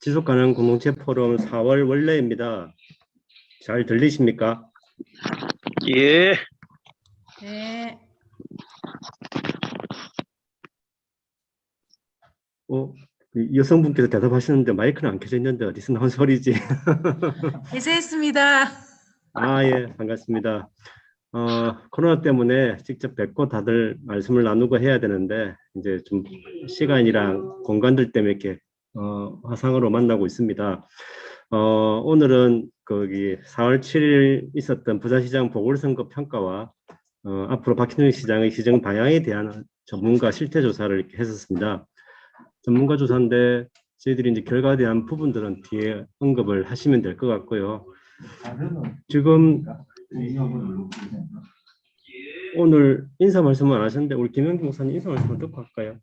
지속가능 공동체 포럼 4월 원래입니다. 잘 들리십니까? 예. 네. 여성분께서 대답하시는데 마이크는 안 켜져 있는데 어디서 나온 소리지? 해제했습니다. 예, 반갑습니다. 코로나 때문에 직접 뵙고 다들 말씀을 나누고 해야 되는데 이제 좀 시간이랑 공간들 때문에 이렇게 화상으로 만나고 있습니다. 오늘은 거기 4월 7일 있었던 부산시장 보궐선거 평가와 앞으로 박현정 시장의 시정 방향에 대한 전문가 실태 조사를 이렇게 했었습니다. 전문가 조사인데 저희들이 이제 결과에 대한 부분들은 뒤에 언급을 하시면 될 것 같고요. 지금 오늘 인사 말씀은 안 하셨는데 우리 김영기 목사님 인사 말씀을 듣고 할까요?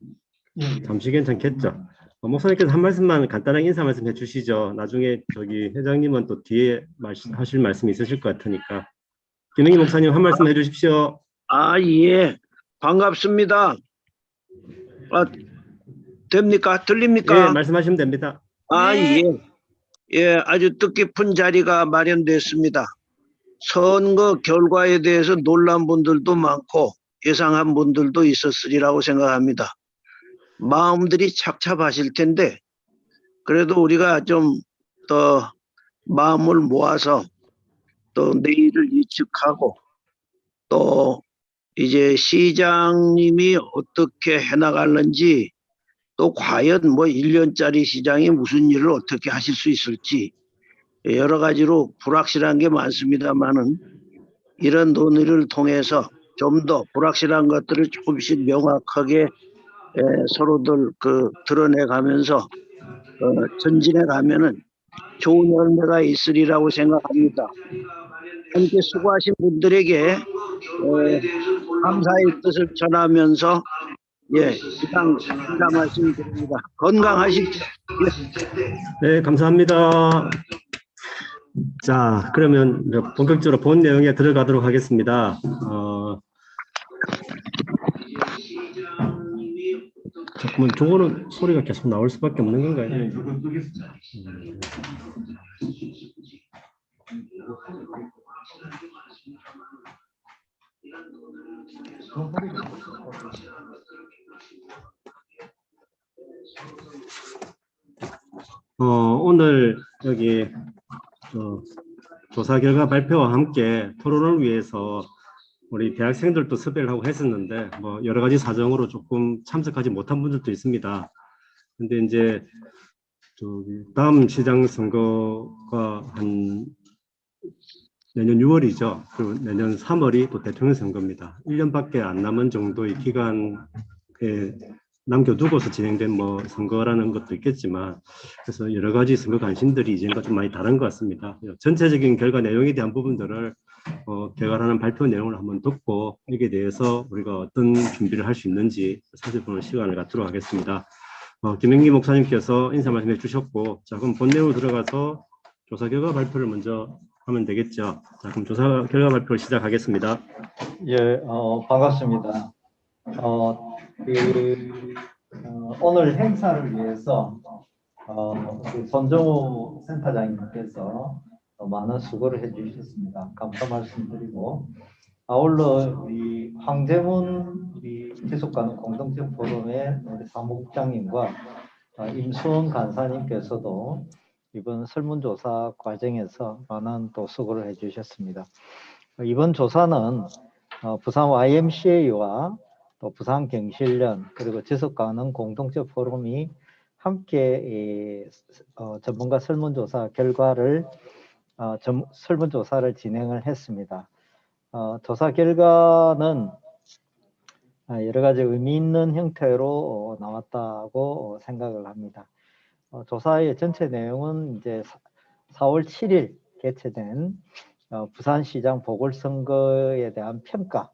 잠시 괜찮겠죠? 목사님께서 한 말씀만 간단하게 인사 말씀 해주시죠. 나중에 저기 회장님은 또 뒤에 하실 말씀이 있으실 것 같으니까. 김영기 목사님 한 말씀 해주십시오. 예. 반갑습니다. 됩니까? 들립니까? 예, 말씀하시면 됩니다. 네. 예, 아주 뜻깊은 자리가 마련됐습니다. 선거 결과에 대해서 놀란 분들도 많고 예상한 분들도 있었으리라고 생각합니다. 마음들이 착잡하실 텐데 그래도 우리가 좀 더 마음을 모아서 또 내일을 예측하고 또 이제 시장님이 어떻게 해나갈는지 또 과연 뭐 1년짜리 시장이 무슨 일을 어떻게 하실 수 있을지 여러 가지로 불확실한 게 많습니다만은 이런 논의를 통해서 좀 더 불확실한 것들을 조금씩 명확하게 서로들 드러내 가면서 전진해 가면은 좋은 열매가 있으리라고 생각합니다. 함께 수고하신 분들에게 감사의 뜻을 전하면서 이상 인사 말씀드립니다. 건강하십시오. 네, 감사합니다. 자, 그러면 본격적으로 본 내용에 들어가도록 하겠습니다. 잠깐만, 저거는 소리가 계속 나올 수밖에 없는 건가요? 네, 저거 끄겠습니다. 오늘 여기 조사 결과 발표와 함께 토론을 위해서 우리 대학생들도 섭외를 하고 했었는데 뭐 여러 가지 사정으로 조금 참석하지 못한 분들도 있습니다. 근데 이제 다음 시장 선거가 한 내년 6월이죠. 그리고 내년 3월이 또 대통령 선거입니다. 1년밖에 안 남은 정도의 기간에 남겨두고서 진행된 뭐 선거라는 것도 있겠지만 그래서 여러 가지 선거 관심들이 이전과 좀 많이 다른 것 같습니다. 전체적인 결과 내용에 대한 부분들을 개괄하는 발표 내용을 한번 듣고 여기에 대해서 우리가 어떤 준비를 할 수 있는지 살펴보는 시간을 갖도록 하겠습니다. 김영기 목사님께서 인사 말씀해 주셨고, 자 그럼 본 내용으로 들어가서 조사 결과 발표를 먼저 하면 되겠죠. 자 그럼 조사 결과 발표를 시작하겠습니다. 예, 반갑습니다. 오늘 행사를 위해서 손정우 센터장님께서 많은 수고를 해주셨습니다. 감사 말씀드리고 아울러 우리 황재문 우리 지속가능 공동체 포럼의 우리 사무국장님과 임수원 간사님께서도 이번 설문조사 과정에서 많은 또 수고를 해주셨습니다. 이번 조사는 부산 YMCA와 또 부산경실련 그리고 지속가능 공동체 포럼이 함께 전문가 설문조사 결과를 설문조사를 진행을 했습니다. 조사 결과는 여러 가지 의미 있는 형태로 나왔다고 생각을 합니다. 조사의 전체 내용은 이제 4월 7일 개최된 부산시장 보궐선거에 대한 평가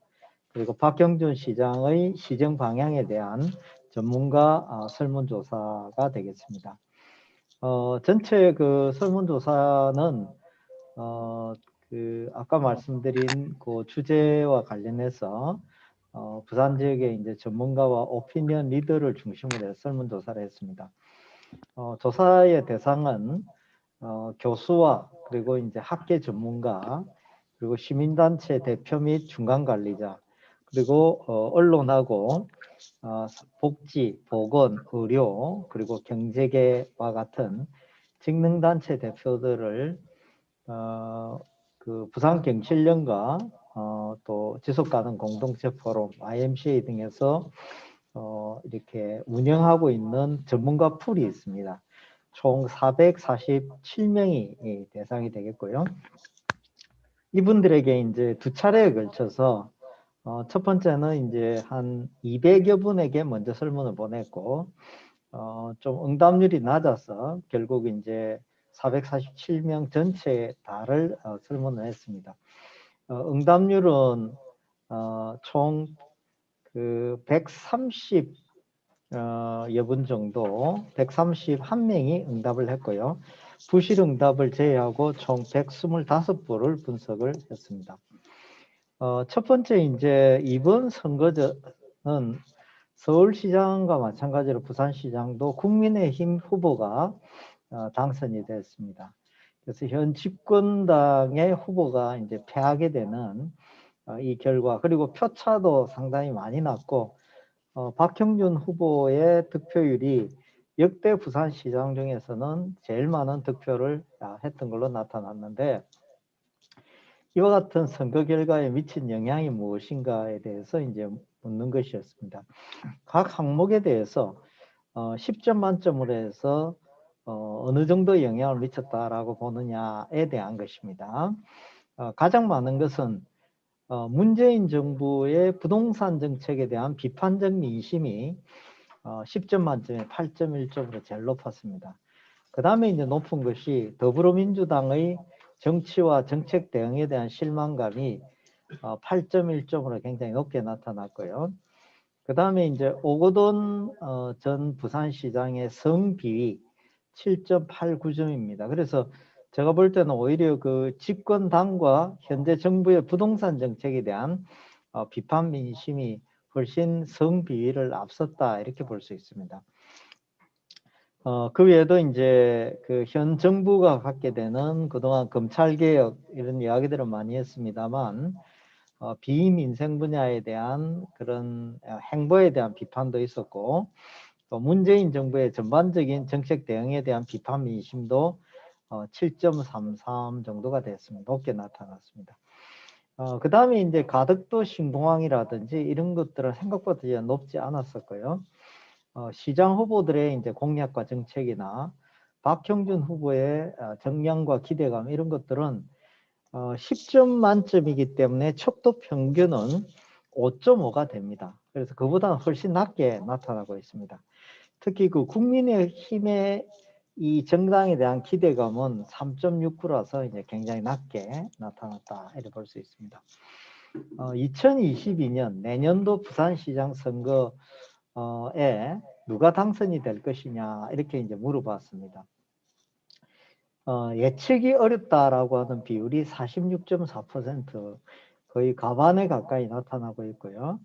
그리고 박경준 시장의 시정 방향에 대한 전문가 설문조사가 되겠습니다. 전체 설문조사는 아까 말씀드린 그 주제와 관련해서 부산 지역의 이제 전문가와 오피니언 리더를 중심으로 해서 설문조사를 했습니다. 조사의 대상은 교수와 그리고 이제 학계 전문가 그리고 시민단체 대표 및 중간관리자 그리고 언론하고 복지, 보건, 의료 그리고 경제계와 같은 직능단체 대표들을 그 부산경실련과 또 지속가능 공동체 포럼, IMCA 등에서 이렇게 운영하고 있는 전문가 풀이 있습니다. 총 447명이 대상이 되겠고요. 이분들에게 이제 두 차례에 걸쳐서 첫 번째는 이제 한 200여 분에게 먼저 설문을 보냈고 좀 응답률이 낮아서 결국 이제 447명 전체에 다를 설문을 했습니다. 응답률은 총 그 130여 분 정도 131명이 응답을 했고요. 부실 응답을 제외하고 총 125분을 분석을 했습니다. 첫 번째 이제 이번 선거는 서울시장과 마찬가지로 부산시장도 국민의힘 후보가 당선이 됐습니다. 그래서 현 집권당의 후보가 이제 패하게 되는 이 결과 그리고 표차도 상당히 많이 났고 박형준 후보의 득표율이 역대 부산시장 중에서는 제일 많은 득표를 했던 걸로 나타났는데 이와 같은 선거 결과에 미친 영향이 무엇인가에 대해서 이제 묻는 것이었습니다. 각 항목에 대해서 10점 만점으로 해서 어느 정도 영향을 미쳤다라고 보느냐에 대한 것입니다. 가장 많은 것은 문재인 정부의 부동산 정책에 대한 비판적 민심이 10점 만점에 8.1점으로 제일 높았습니다. 그 다음에 이제 높은 것이 더불어민주당의 정치와 정책 대응에 대한 실망감이 8.1점으로 굉장히 높게 나타났고요. 그 다음에 이제 오거돈 전 부산시장의 성비위 7.89점입니다. 그래서 제가 볼 때는 오히려 그 집권당과 현재 정부의 부동산 정책에 대한 비판 민심이 훨씬 성비위를 앞섰다 이렇게 볼 수 있습니다. 그 외에도 이제 그 현 정부가 갖게 되는 그동안 검찰개혁 이런 이야기들을 많이 했습니다만 비민생 분야에 대한 그런 행보에 대한 비판도 있었고 또 문재인 정부의 전반적인 정책 대응에 대한 비판 민심도 7.33 정도가 됐습니다. 높게 나타났습니다. 그 다음에 이제 가덕도 신공항이라든지 이런 것들은 생각보다 높지 않았었고요. 시장 후보들의 이제 공약과 정책이나 박형준 후보의 정량과 기대감 이런 것들은 10점 만점이기 때문에 척도 평균은 5.5가 됩니다. 그래서 그보다는 훨씬 낮게 나타나고 있습니다. 특히 그 국민의힘의 이 정당에 대한 기대감은 3.69라서 이제 굉장히 낮게 나타났다 이렇게 볼 수 있습니다. 2022년 내년도 부산시장 선거에 누가 당선이 될 것이냐 이렇게 이제 물어봤습니다. 예측이 어렵다라고 하는 비율이 46.4% 거의 과반에 가까이 나타나고 있고요.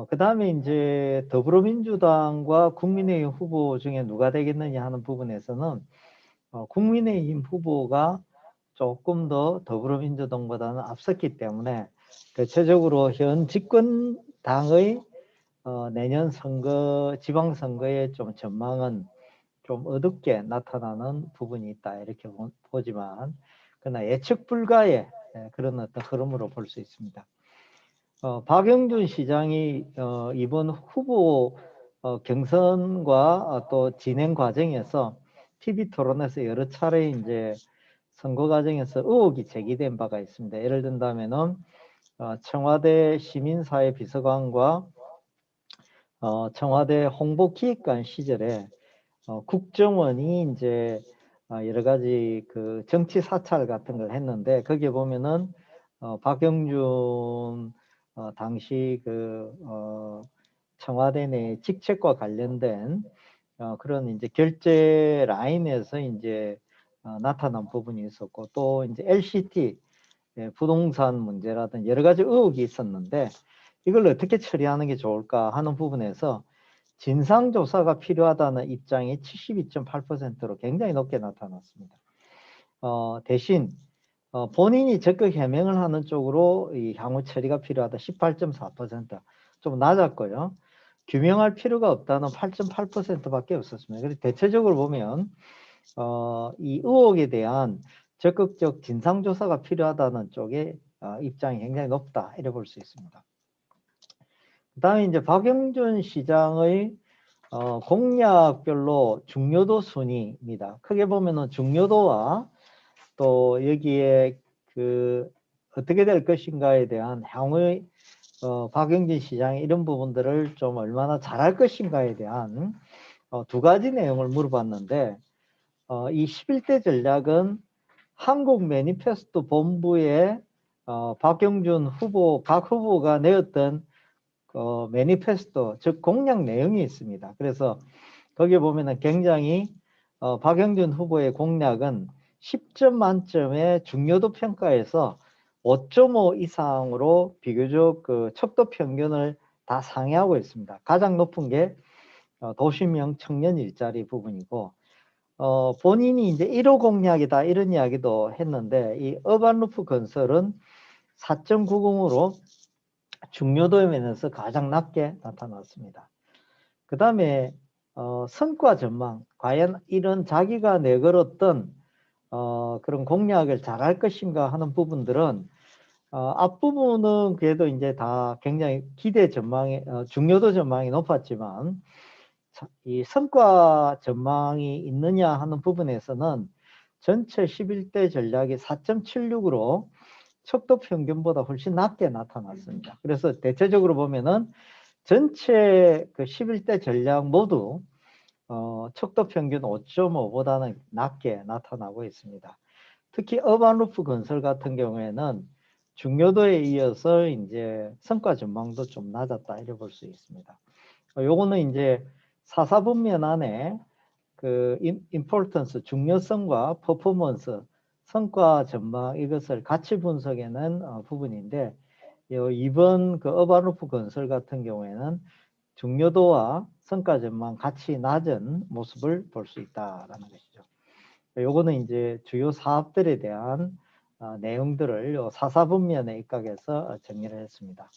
그 다음에 이제 더불어민주당과 국민의힘 후보 중에 누가 되겠느냐 하는 부분에서는 국민의힘 후보가 조금 더 더불어민주당보다는 앞섰기 때문에 대체적으로 현 집권당의 내년 선거, 지방선거의 좀 전망은 좀 어둡게 나타나는 부분이 있다 이렇게 보지만 그러나 예측 불가의 그런 어떤 흐름으로 볼 수 있습니다. 박영준 시장이 이번 후보 경선과 또 진행 과정에서 TV 토론에서 여러 차례 이제 선거 과정에서 의혹이 제기된 바가 있습니다. 예를 든다면은 청와대 시민사회 비서관과 청와대 홍보기획관 시절에 국정원이 이제 여러 가지 그 정치 사찰 같은 걸 했는데 거기에 보면은 박영준 당시 그 청와대 내 직책과 관련된 그런 이제 결제 라인에서 이제 나타난 부분이 있었고 또 이제 LCT 부동산 문제라든 여러 가지 의혹이 있었는데 이걸 어떻게 처리하는 게 좋을까 하는 부분에서 진상조사가 필요하다는 입장이 72.8%로 굉장히 높게 나타났습니다. 대신 본인이 적극 해명을 하는 쪽으로 이 향후 처리가 필요하다 18.4%, 좀 낮았고요. 규명할 필요가 없다는 8.8%밖에 없었습니다. 그래서 대체적으로 보면 이 의혹에 대한 적극적 진상조사가 필요하다는 쪽에 입장이 굉장히 높다 이래 볼 수 있습니다. 그 다음에 이제 박영준 시장의 공약별로 중요도 순위입니다. 크게 보면은 중요도와 또 여기에 그 어떻게 될 것인가에 대한 향후의 박영진 시장의 이런 부분들을 좀 얼마나 잘할 것인가에 대한 두 가지 내용을 물어봤는데 이 11대 전략은 한국 매니페스토 본부에 박영준 후보, 각 후보가 내었던 매니페스토, 즉 공약 내용이 있습니다. 그래서 거기 보면은 굉장히 박영준 후보의 공약은 10점 만점의 중요도 평가에서 5.5 이상으로 비교적 그 척도 평균을 다 상회하고 있습니다. 가장 높은 게 도시명 청년 일자리 부분이고 본인이 이제 1호 공약이다 이런 이야기도 했는데 이 어반루프 건설은 4.90으로 중요도에 면에서 가장 낮게 나타났습니다. 그 다음에 성과 전망, 과연 이런 자기가 내걸었던 그런 공약을 잘할 것인가 하는 부분들은 앞부분은 그래도 이제 다 굉장히 기대 전망이 중요도 전망이 높았지만 이 성과 전망이 있느냐 하는 부분에서는 전체 11대 전략이 4.76으로 척도 평균보다 훨씬 낮게 나타났습니다. 그래서 대체적으로 보면은 전체 그 11대 전략 모두 척도 평균 5.5보다는 낮게 나타나고 있습니다. 특히 어반루프 건설 같은 경우에는 중요도에 이어서 이제 성과 전망도 좀 낮았다 이래 볼 수 있습니다. 요거는 이제 사사분면 안에 그 임포턴스 중요성과 퍼포먼스 성과 전망 이것을 같이 분석해낸 부분인데 이번 그 어반루프 건설 같은 경우에는 중요도와 성과 전망 같이 낮은 모습을 볼 수 있다라는 것이죠. 요거는 이제 주요 사업들에 대한 내용들을 사사분면에 입각해서 정리를 했습니다.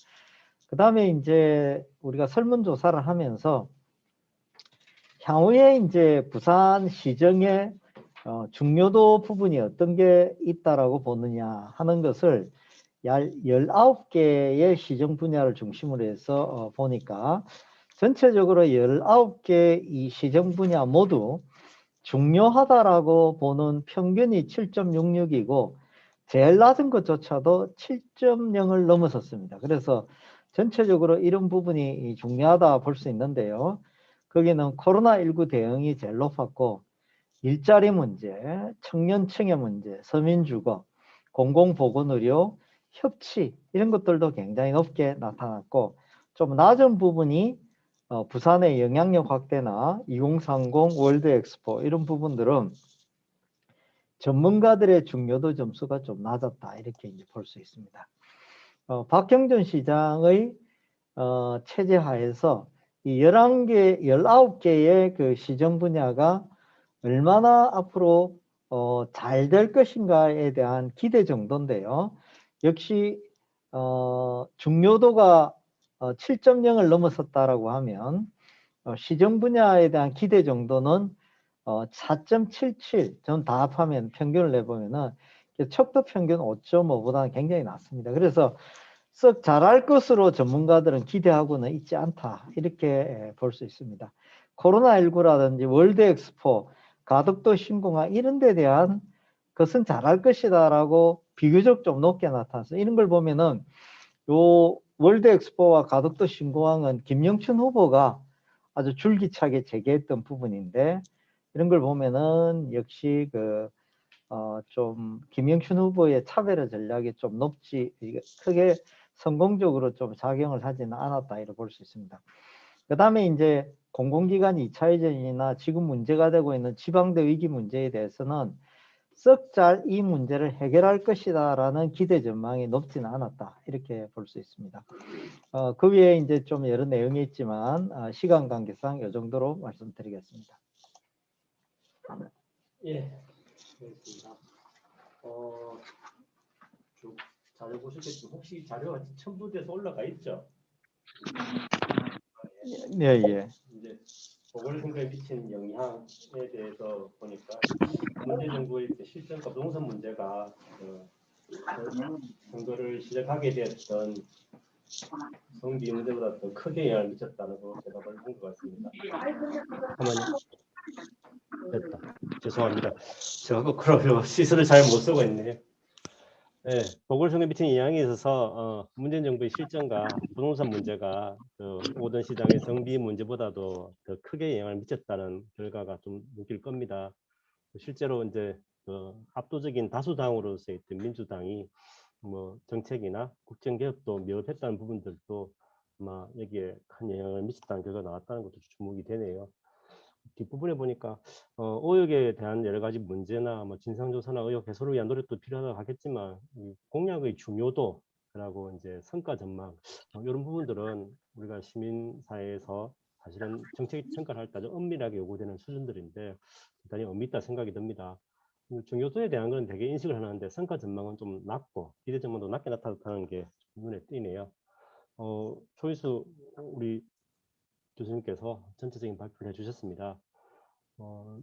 그 다음에 이제 우리가 설문조사를 하면서 향후에 이제 부산 시정의 중요도 부분이 어떤 게 있다라고 보느냐 하는 것을 19개의 시정 분야를 중심으로 해서 보니까 전체적으로 19개 이 시정 분야 모두 중요하다라고 보는 평균이 7.66이고 제일 낮은 것조차도 7.0을 넘어섰습니다. 그래서 전체적으로 이런 부분이 중요하다 볼 수 있는데요. 거기는 코로나19 대응이 제일 높았고 일자리 문제, 청년층의 문제, 서민주거, 공공보건의료, 협치 이런 것들도 굉장히 높게 나타났고 좀 낮은 부분이 부산의 영향력 확대나 2030 월드엑스포 이런 부분들은 전문가들의 중요도 점수가 좀 낮았다 이렇게 이제 볼 수 있습니다. 박형준 시장의 체제 하에서 이 11개, 19개의 그 시정 분야가 얼마나 앞으로 잘 될 것인가에 대한 기대 정도인데요. 역시 중요도가 7.0을 넘어섰다라고 하면 시정 분야에 대한 기대 정도는 4.77, 전 다 합하면 평균을 내보면은 척도 평균 5.5보다는 굉장히 낮습니다. 그래서 썩 잘할 것으로 전문가들은 기대하고는 있지 않다 이렇게 볼 수 있습니다. 코로나19라든지 월드엑스포, 가덕도 신공항 이런 데 대한 것은 잘할 것이다라고 비교적 좀 높게 나타났어요. 이런 걸 보면은 요 월드엑스포와 가덕도 신공항은 김영춘 후보가 아주 줄기차게 제기했던 부분인데 이런 걸 보면은 역시 좀 김영춘 후보의 차별화 전략이 좀 높지 크게 성공적으로 좀 작용을 하지는 않았다 이렇게 볼 수 있습니다. 그 다음에 이제 공공기관 2차 이전이나 지금 문제가 되고 있는 지방대 위기 문제에 대해서는 썩 잘 이 문제를 해결할 것이다라는 기대 전망이 높지는 않았다. 이렇게 볼 수 있습니다. 그 위에 이제 좀 여러 내용이 있지만 시간 관계상 이 정도로 말씀드리겠습니다. 예, 그렇습니다. 쭉 자료 보시겠지만 혹시 자료가 첨부돼서 올라가 있죠? 예, 예. 이제 보궐선거에 미치는 영향에 대해서 보니까 문재 정부의 실정과 부동산 문제가 선거를 시작하게 되었던 성비 문제보다 더 크게 영향을 미쳤다는 거 대답을 한 것 같습니다. 가만히 됐다. 죄송합니다. 제가 거꾸로 시설을 잘 못 쓰고 있네요. 네, 보궐선거에 미치는 영향에 있어서 문재인 정부의 실정과 부동산 문제가 그 모든 시장의 정비 문제보다도 더 크게 영향을 미쳤다는 결과가 좀 느낄 겁니다. 실제로 이제 그 압도적인 다수당으로서 있던 민주당이 뭐 정책이나 국정개혁도 미흡했다는 부분들도 아마 여기에 큰 영향을 미쳤다는 결과가 나왔다는 것도 주목이 되네요. 뒷부분에 보니까 의혹에 대한 여러 가지 문제나 뭐 진상조사나 의혹 해소를 위한 노력도 필요하다고 하겠지만 이 공약의 중요도라고 이제 성과 전망 이런 부분들은 우리가 시민사회에서 사실은 정책 평가를 할 때 아주 엄밀하게 요구되는 수준들인데 대단히 엄밀다 생각이 듭니다. 중요도에 대한 건 되게 인식을 하는데 성과 전망은 좀 낮고 기대 전망도 낮게 나타났다는 게 눈에 띄네요. 초이스 우리 교수님께서 전체적인 발표를 해주셨습니다.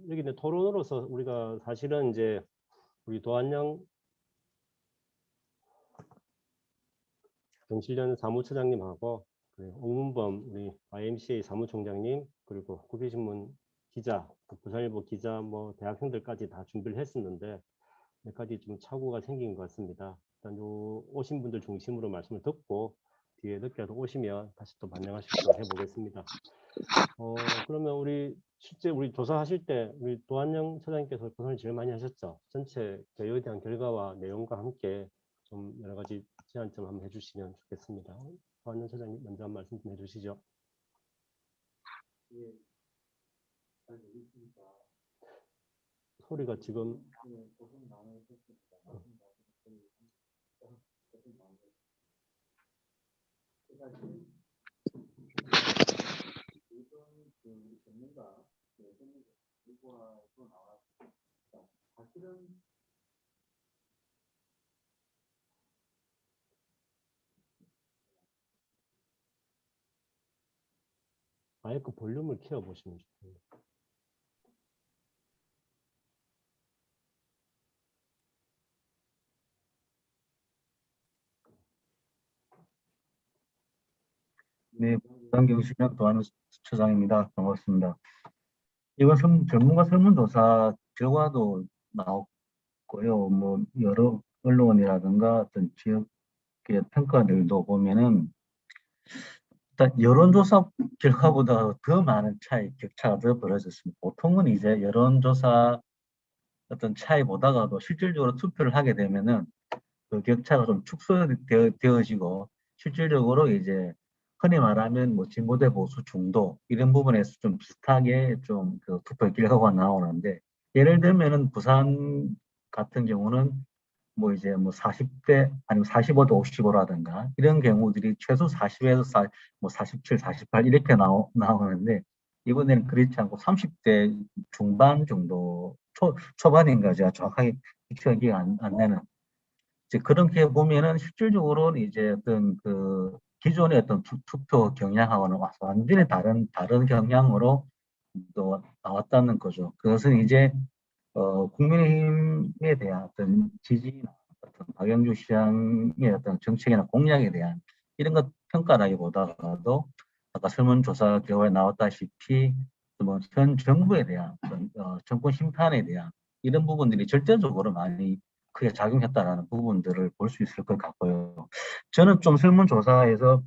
여기 이제 토론으로서 우리가 사실은 이제 우리 도안영 정실련 사무처장님하고 옥문범 우리 YMCA 사무총장님 그리고 국회신문 기자, 부산일보 기자, 뭐 대학생들까지 다 준비를 했었는데 몇 가지 좀 착오가 생긴 것 같습니다. 일단 요 오신 분들 중심으로 말씀을 듣고 뒤에 늦게라도 오시면 다시 또 반영할 수 있도록 해보겠습니다. 그러면 우리 실제 우리 조사하실 때 우리 도안영 처장님께서 고생을 제일 많이 하셨죠. 전체 개요에 대한 결과와 내용과 함께 좀 여러 가지 제안점 한번 해주시면 좋겠습니다. 도안영 처장님 먼저 한 말씀 좀 해주시죠. 소리가 지금 마이크 볼륨을 키워 보시면 좋겠습니다. 네, 부산경실련 도안우 처장입니다. 반갑습니다. 이건 전문가 설문조사 결과도 나왔고요. 뭐 여러 언론이라든가 어떤 지역의 평가들도 보면은 일단 여론조사 결과보다 더 많은 격차가 더 벌어졌습니다. 보통은 이제 여론조사 어떤 차이 보다가도 실질적으로 투표를 하게 되면은 그 격차가 좀 축소되어지고 실질적으로 이제 흔히 말하면 뭐 진보 대 보수 중도 이런 부분에서 좀 비슷하게 좀 그 투표 결과가 나오는데 예를 들면은 부산 같은 경우는 뭐 이제 뭐 40대 아니면 45대 55라든가 이런 경우들이 최소 40에서 47, 48 이렇게 나오는데 이번에는 그렇지 않고 30대 중반 정도 초반인가 제가 정확하게 기억이 안 나는 이제 그렇게 보면은 실질적으로는 이제 어떤 그 기존의 어떤 투표 경향하고는 완전히 다른 경향으로 또 나왔다는 거죠. 그것은 이제 국민의힘에 대한 어떤 지지나 어떤 박영주 시장의 어떤 정책이나 공약에 대한 이런 것 평가라기보다도 아까 설문조사 결과에 나왔다시피 뭐 현 정부에 대한 어떤 정권 심판에 대한 이런 부분들이 절대적으로 많이 크게 작용했다라는 부분들을 볼 수 있을 것 같고요. 저는 좀 설문조사에서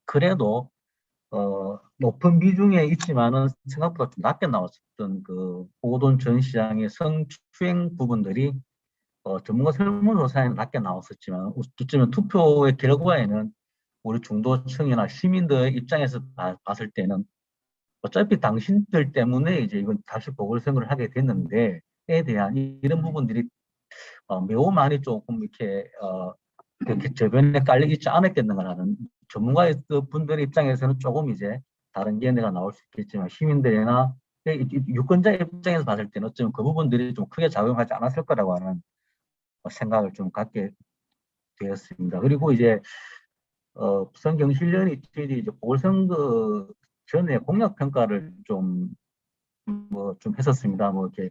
그래도 높은 비중에 있지만은 생각보다 좀 낮게 나왔었던 그 오돈 전 시장의 성추행 부분들이 전문가 설문조사에는 낮게 나왔었지만 어쩌면 투표의 결과에는 우리 중도층이나 시민들의 입장에서 봤을 때는 어차피 당신들 때문에 이제 이건 다시 보궐선거를 하게 됐는데에 대한 이런 부분들이 매우 많이 조금 이렇게 그렇게 저변에 깔리지 않았겠는가라는 전문가의 그 분들 입장에서는 조금 이제 다른 견해가 나올 수 있겠지만 시민들이나 유권자 입장에서 봤을 때는 어쩌면 그 부분들이 좀 크게 작용하지 않았을 거라고 하는 생각을 좀 갖게 되었습니다. 그리고 이제 부산경실련 이틀이 이제 보궐선거 전에 공약 평가를 좀 했었습니다. 뭐 이렇게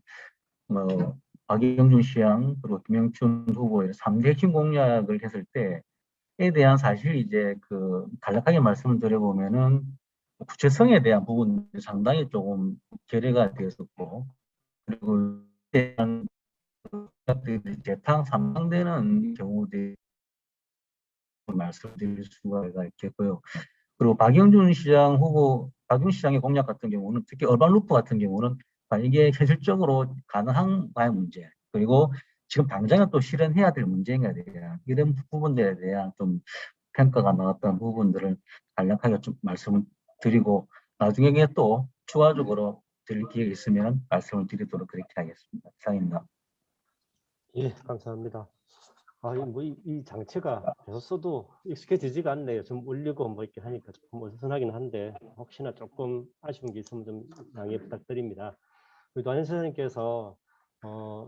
박영준 시장 그리고 김영춘 후보의 3대 핵심 공약을 했을 때에 대한 사실 이제 간략하게 말씀을 드려보면은 구체성에 대한 부분이 상당히 조금 결여가 되었었고, 그리고 대한 재탕 상당되는 경우들이 말씀드릴 수가 있겠고요. 그리고 박영준 시장의 공약 같은 경우는 특히 얼반 루프 같은 경우는 이게 현실적으로 가능한가의 문제, 그리고 지금 당장에 또 실현해야 될 문제인가에 대한 이런 부분들에 대한 좀 평가가 나왔던 부분들을 간략하게 좀 말씀을 드리고 나중에 또 추가적으로 드릴 기회가 있으면 말씀을 드리도록 그렇게 하겠습니다. 이상입니다. 예, 감사합니다. 이 장치가 계속 써도 익숙해지지가 않네요. 좀 울리고 뭐 이렇게 하니까 조금 어수선하긴 한데 혹시나 조금 아쉬운 게 있으면 좀 양해 부탁드립니다. 우리 노한현 선생님께서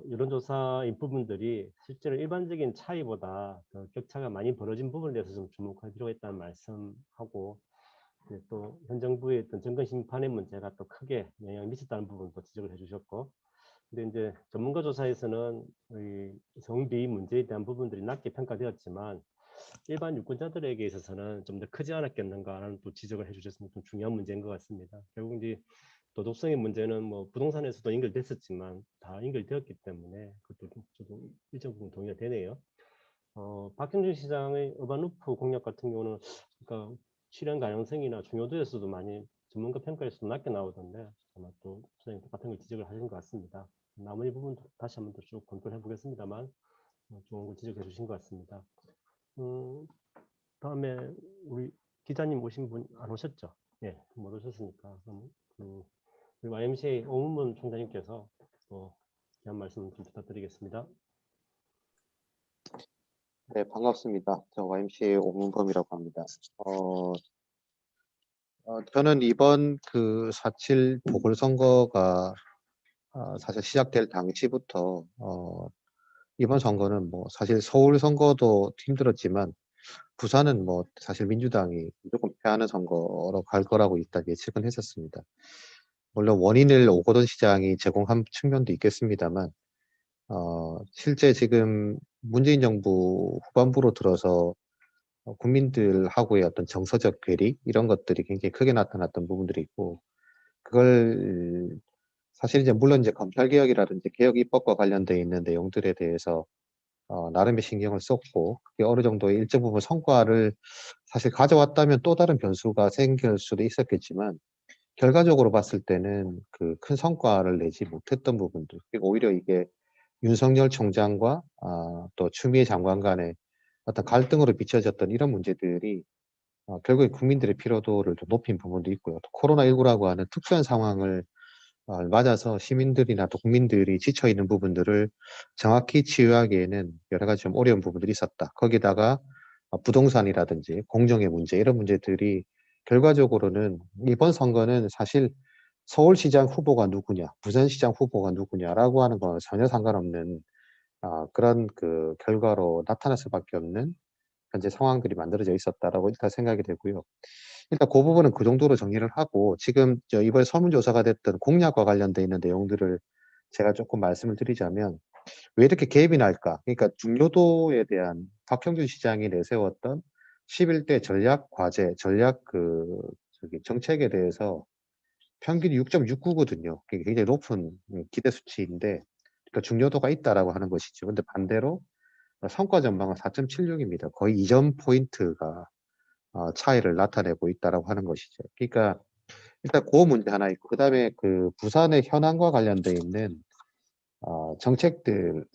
여론조사인 부분들이 실제로 일반적인 차이보다 더 격차가 많이 벌어진 부분에 대해서 좀 주목할 필요가 있다는 말씀하고, 또 현 정부의 어떤 정권 심판의 문제가 또 크게 영향을 미쳤다는 부분도 지적을 해주셨고, 근데 이제 전문가 조사에서는 이 성비 문제에 대한 부분들이 낮게 평가되었지만 일반 유권자들에게 있어서는 좀 더 크지 않았겠는가라는 또 지적을 해주셨으면 좀 중요한 문제인 것 같습니다. 결국 이제 도덕성의 문제는 뭐 부동산에서도 연결됐었지만 다 연결되었기 때문에 그것도 저도 일정 부분 동의가 되네요. 박형준 시장의 어반루프 공약 같은 경우는 그러니까 실현 가능성이나 중요도에서도 많이 전문가 평가에서도 낮게 나오던데 아마 또 선생님 똑같은 걸 지적을 하신 것 같습니다. 나머지 부분도 다시 한번 더 쭉 검토해 보겠습니다만 좋은 걸 지적해 주신 것 같습니다. 다음에 우리 기자님 오신 분 안 오셨죠? 예, 못 오셨으니까 그럼 우리 YMCA 오문문 총장님께서 또 한 말씀 좀 부탁드리겠습니다. 네, 반갑습니다. 저 YMCA 오문범이라고 합니다. 저는 이번 4.7 보궐선거가 사실 시작될 당시부터 이번 선거는 뭐 사실 서울 선거도 힘들었지만 부산은 뭐 사실 민주당이 무조건 패하는 선거로 갈 거라고 일단 예측은 했었습니다. 물론 원인을 오거돈 시장이 제공한 측면도 있겠습니다만 실제 지금 문재인 정부 후반부로 들어서 국민들하고의 어떤 정서적 괴리 이런 것들이 굉장히 크게 나타났던 부분들이 있고, 그걸 사실 이제 물론 이제 검찰개혁이라든지 개혁 입법과 관련되어 있는 내용들에 대해서 나름의 신경을 썼고 그게 어느 정도의 일정 부분 성과를 사실 가져왔다면 또 다른 변수가 생길 수도 있었겠지만 결과적으로 봤을 때는 그 큰 성과를 내지 못했던 부분들, 그리고 오히려 이게 윤석열 총장과 또 추미애 장관 간의 어떤 갈등으로 비춰졌던 이런 문제들이 결국에 국민들의 피로도를 좀 높인 부분도 있고요. 또 코로나19라고 하는 특수한 상황을 맞아서 시민들이나 또 국민들이 지쳐있는 부분들을 정확히 치유하기에는 여러 가지 좀 어려운 부분들이 있었다. 거기다가 부동산이라든지 공정의 문제 이런 문제들이 결과적으로는 이번 선거는 사실 서울시장 후보가 누구냐, 부산시장 후보가 누구냐라고 하는 건 전혀 상관없는 그런 결과로 나타날 수밖에 없는 현재 상황들이 만들어져 있었다라고 일단 생각이 되고요. 일단 그 부분은 그 정도로 정리를 하고 지금 이번에 설문조사가 됐던 공약과 관련돼 있는 내용들을 제가 조금 말씀을 드리자면 왜 이렇게 갭이 날까? 그러니까 중요도에 대한 박형준 시장이 내세웠던 11대 전략 과제, 전략 정책에 대해서 평균이 6.69거든요. 굉장히 높은 기대 수치인데 그러니까 중요도가 있다라고 하는 것이죠. 근데 반대로 성과 전망은 4.76입니다. 거의 2점 포인트가 차이를 나타내고 있다라고 하는 것이죠. 그러니까 일단 그 문제 하나 있고, 그다음에 부산의 현안과 관련돼 있는 정책들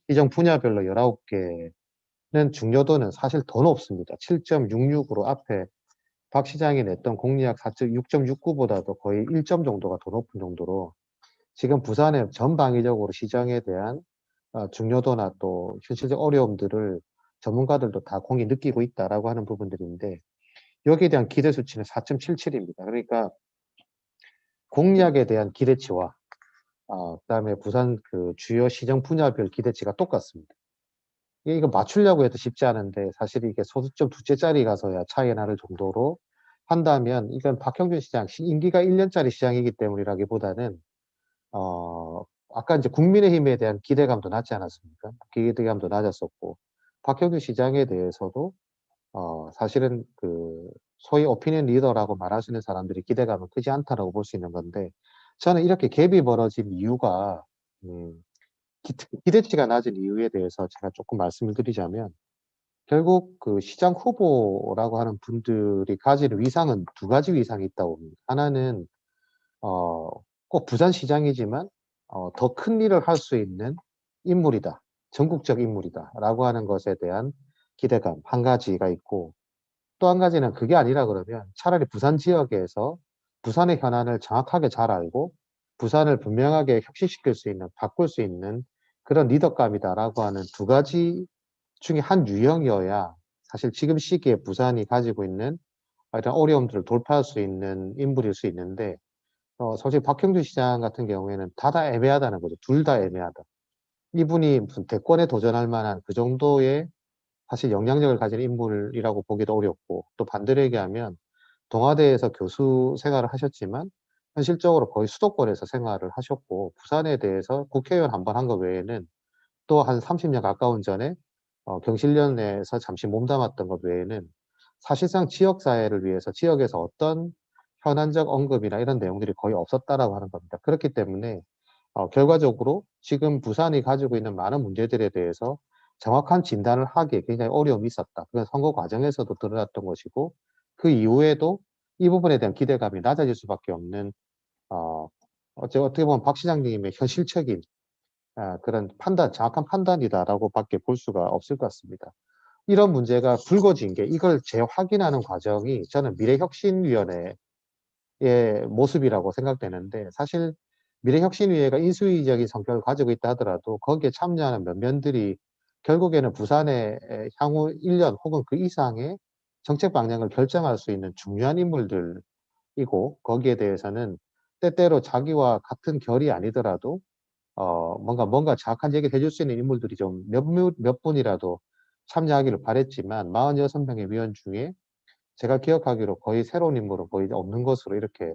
시정 분야별로 19개는 중요도는 사실 더 높습니다. 7.66으로 앞에 박 시장이 냈던 공약 6.69보다도 거의 1점 정도가 더 높은 정도로 지금 부산에 전방위적으로 시정에 대한 중요도나 또 현실적 어려움들을 전문가들도 다 공히 느끼고 있다라고 하는 부분들인데 여기에 대한 기대 수치는 4.77입니다. 그러니까 공약에 대한 기대치와 그다음에 부산 그 주요 시정 분야별 기대치가 똑같습니다. 이거 맞추려고 해도 쉽지 않은데 사실 이게 소수점 두째 자리 가서야 차이 나를 정도로 한다면 이건 박형준 시장 임기가 1년짜리 시장이기 때문이라기보다는 아까 이제 국민의힘에 대한 기대감도 낮지 않았습니까? 기대감도 낮았었고 박형준 시장에 대해서도 사실은 그 소위 오피니언 리더라고 말할 수 있는 사람들이 기대감은 크지 않다라고 볼 수 있는 건데 저는 이렇게 갭이 벌어진 이유가 기대치가 낮은 이유에 대해서 제가 조금 말씀을 드리자면 결국 그 시장 후보라고 하는 분들이 가지는 위상은 두 가지 위상이 있다고 봅니다. 하나는 꼭 부산시장이지만 더 큰 일을 할 수 있는 인물이다. 전국적 인물이다. 라고 하는 것에 대한 기대감 한 가지가 있고 또 한 가지는 그게 아니라 그러면 차라리 부산 지역에서 부산의 현안을 정확하게 잘 알고 부산을 분명하게 혁신시킬 수 있는, 바꿀 수 있는 그런 리더감이다라고 하는 두 가지 중에 한 유형이어야 사실 지금 시기에 부산이 가지고 있는 이런 어려움들을 돌파할 수 있는 인물일 수 있는데 솔직히 박형준 시장 같은 경우에는 다 애매하다는 거죠. 둘 다 애매하다. 이분이 무슨 대권에 도전할 만한 그 정도의 사실 영향력을 가진 인물이라고 보기도 어렵고 또 반대로 얘기하면 동아대에서 교수 생활을 하셨지만 현실적으로 거의 수도권에서 생활을 하셨고 부산에 대해서 국회의원 한 번 한 것 외에는 또 한 30년 가까운 전에 경실련에서 잠시 몸담았던 것 외에는 사실상 지역사회를 위해서 지역에서 어떤 현안적 언급이나 이런 내용들이 거의 없었다라고 하는 겁니다. 그렇기 때문에 결과적으로 지금 부산이 가지고 있는 많은 문제들에 대해서 정확한 진단을 하기에 굉장히 어려움이 있었다. 그건 선거 과정에서도 드러났던 것이고 그 이후에도 이 부분에 대한 기대감이 낮아질 수밖에 없는 어떻게 보면 박 시장님의 현실적인 그런 판단, 정확한 판단이다라고 밖에 볼 수가 없을 것 같습니다. 이런 문제가 불거진 게 이걸 재확인하는 과정이 저는 미래혁신위원회의 모습이라고 생각되는데 사실 미래혁신위원회가 인수위적인 성격을 가지고 있다 하더라도 거기에 참여하는 면면들이 결국에는 부산의 향후 1년 혹은 그 이상의 정책 방향을 결정할 수 있는 중요한 인물들이고 거기에 대해서는 때때로 자기와 같은 결이 아니더라도 뭔가 정확한 얘기를 해줄 수 있는 인물들이 좀 몇 분이라도 참여하기를 바랬지만 46명의 위원 중에 제가 기억하기로 거의 새로운 인물은 거의 없는 것으로 이렇게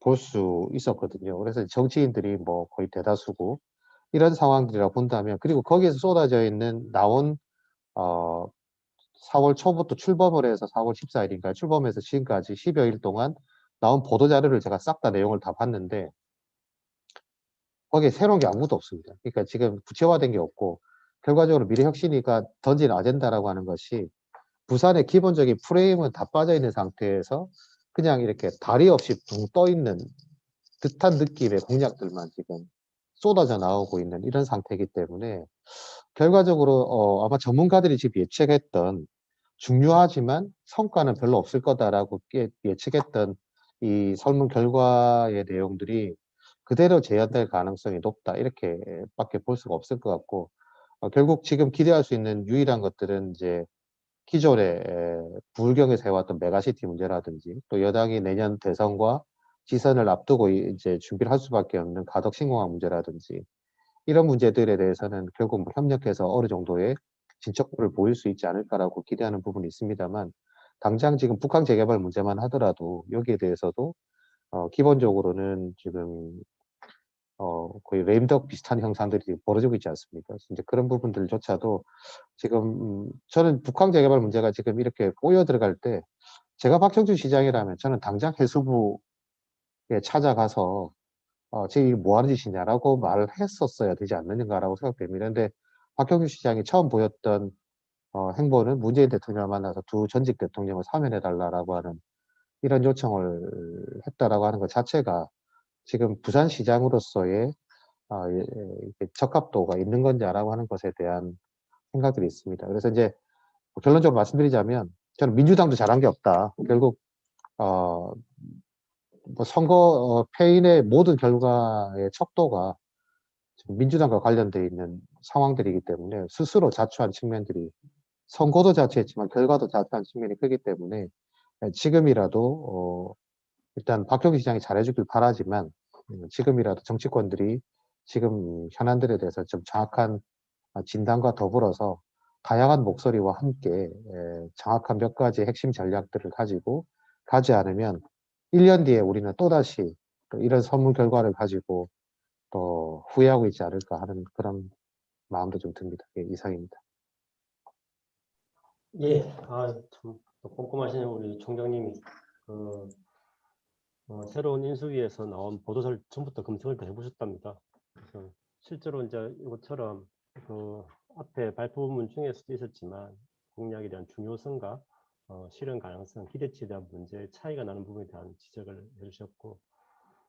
볼 수 있었거든요. 그래서 정치인들이 뭐 거의 대다수고 이런 상황들이라 본다면 그리고 거기에서 쏟아져 있는 나온 4월 초부터 출범을 해서 4월 14일인가 출범해서 지금까지 10여일 동안 나온 보도자료를 제가 싹 다 내용을 다 봤는데 거기에 새로운 게 아무것도 없습니다. 그러니까 지금 구체화된 게 없고 결과적으로 미래혁신위가 던진 아젠다라고 하는 것이 부산의 기본적인 프레임은 다 빠져 있는 상태에서 그냥 이렇게 다리 없이 붕 떠 있는 듯한 느낌의 공약들만 지금 쏟아져 나오고 있는 이런 상태이기 때문에 결과적으로 아마 전문가들이 지금 예측했던 중요하지만 성과는 별로 없을 거다라고 예측했던 이 설문 결과의 내용들이 그대로 재현될 가능성이 높다 이렇게밖에 볼 수가 없을 것 같고 결국 지금 기대할 수 있는 유일한 것들은 이제 기존에 부울경에서 해왔던 메가시티 문제라든지 또 여당이 내년 대선과 지선을 앞두고 이제 준비를 할 수밖에 없는 가덕 신공항 문제라든지 이런 문제들에 대해서는 결국 뭐 협력해서 어느 정도의 진척도를 보일 수 있지 않을까라고 기대하는 부분이 있습니다만 당장 지금 북한 재개발 문제만 하더라도 여기에 대해서도 기본적으로는 지금 거의 레임덕 비슷한 형상들이 벌어지고 있지 않습니까? 그래서 이제 그런 부분들조차도 지금 저는 북한 재개발 문제가 지금 이렇게 꼬여 들어갈 때 제가 박형준 시장이라면 저는 당장 해수부에 찾아가서 지금 이게 뭐 하는 짓이냐라고 말을 했었어야 되지 않느냐라고 생각됩니다. 그런데 박형준 시장이 처음 보였던 행보는 문재인 대통령을 만나서 두 전직 대통령을 사면해달라고 하는 이런 요청을 했다라고 하는 것 자체가 지금 부산시장으로서의 적합도가 있는 건지라고 하는 것에 대한 생각들이 있습니다. 그래서 이제 결론적으로 말씀드리자면 저는 민주당도 잘한 게 없다. 결국 뭐 선거 패인의 모든 결과의 척도가 민주당과 관련되어 있는 상황들이기 때문에 스스로 자초한 측면들이 선거도 자초했지만 결과도 자초한 측면이 크기 때문에 지금이라도 일단 박종기 시장이 잘해주길 바라지만 지금이라도 정치권들이 지금 현안들에 대해서 좀 정확한 진단과 더불어서 다양한 목소리와 함께 정확한 몇 가지 핵심 전략들을 가지고 가지 않으면 1년 뒤에 우리는 또다시 또 이런 선거 결과를 가지고 또 후회하고 있지 않을까 하는 그런 마음도 좀 듭니다. 예, 이상입니다. 예, 참 꼼꼼하시네요, 우리 총장님이. 새로운 인수위에서 나온 보도서를 전부터 검색을 다 해보셨답니다. 그래서 실제로 이제 이것처럼 앞에 발표 부분 중에서도 있었지만 공약에 대한 중요성과 실현 가능성, 기대치에 대한 문제의 차이가 나는 부분에 대한 지적을 해주셨고,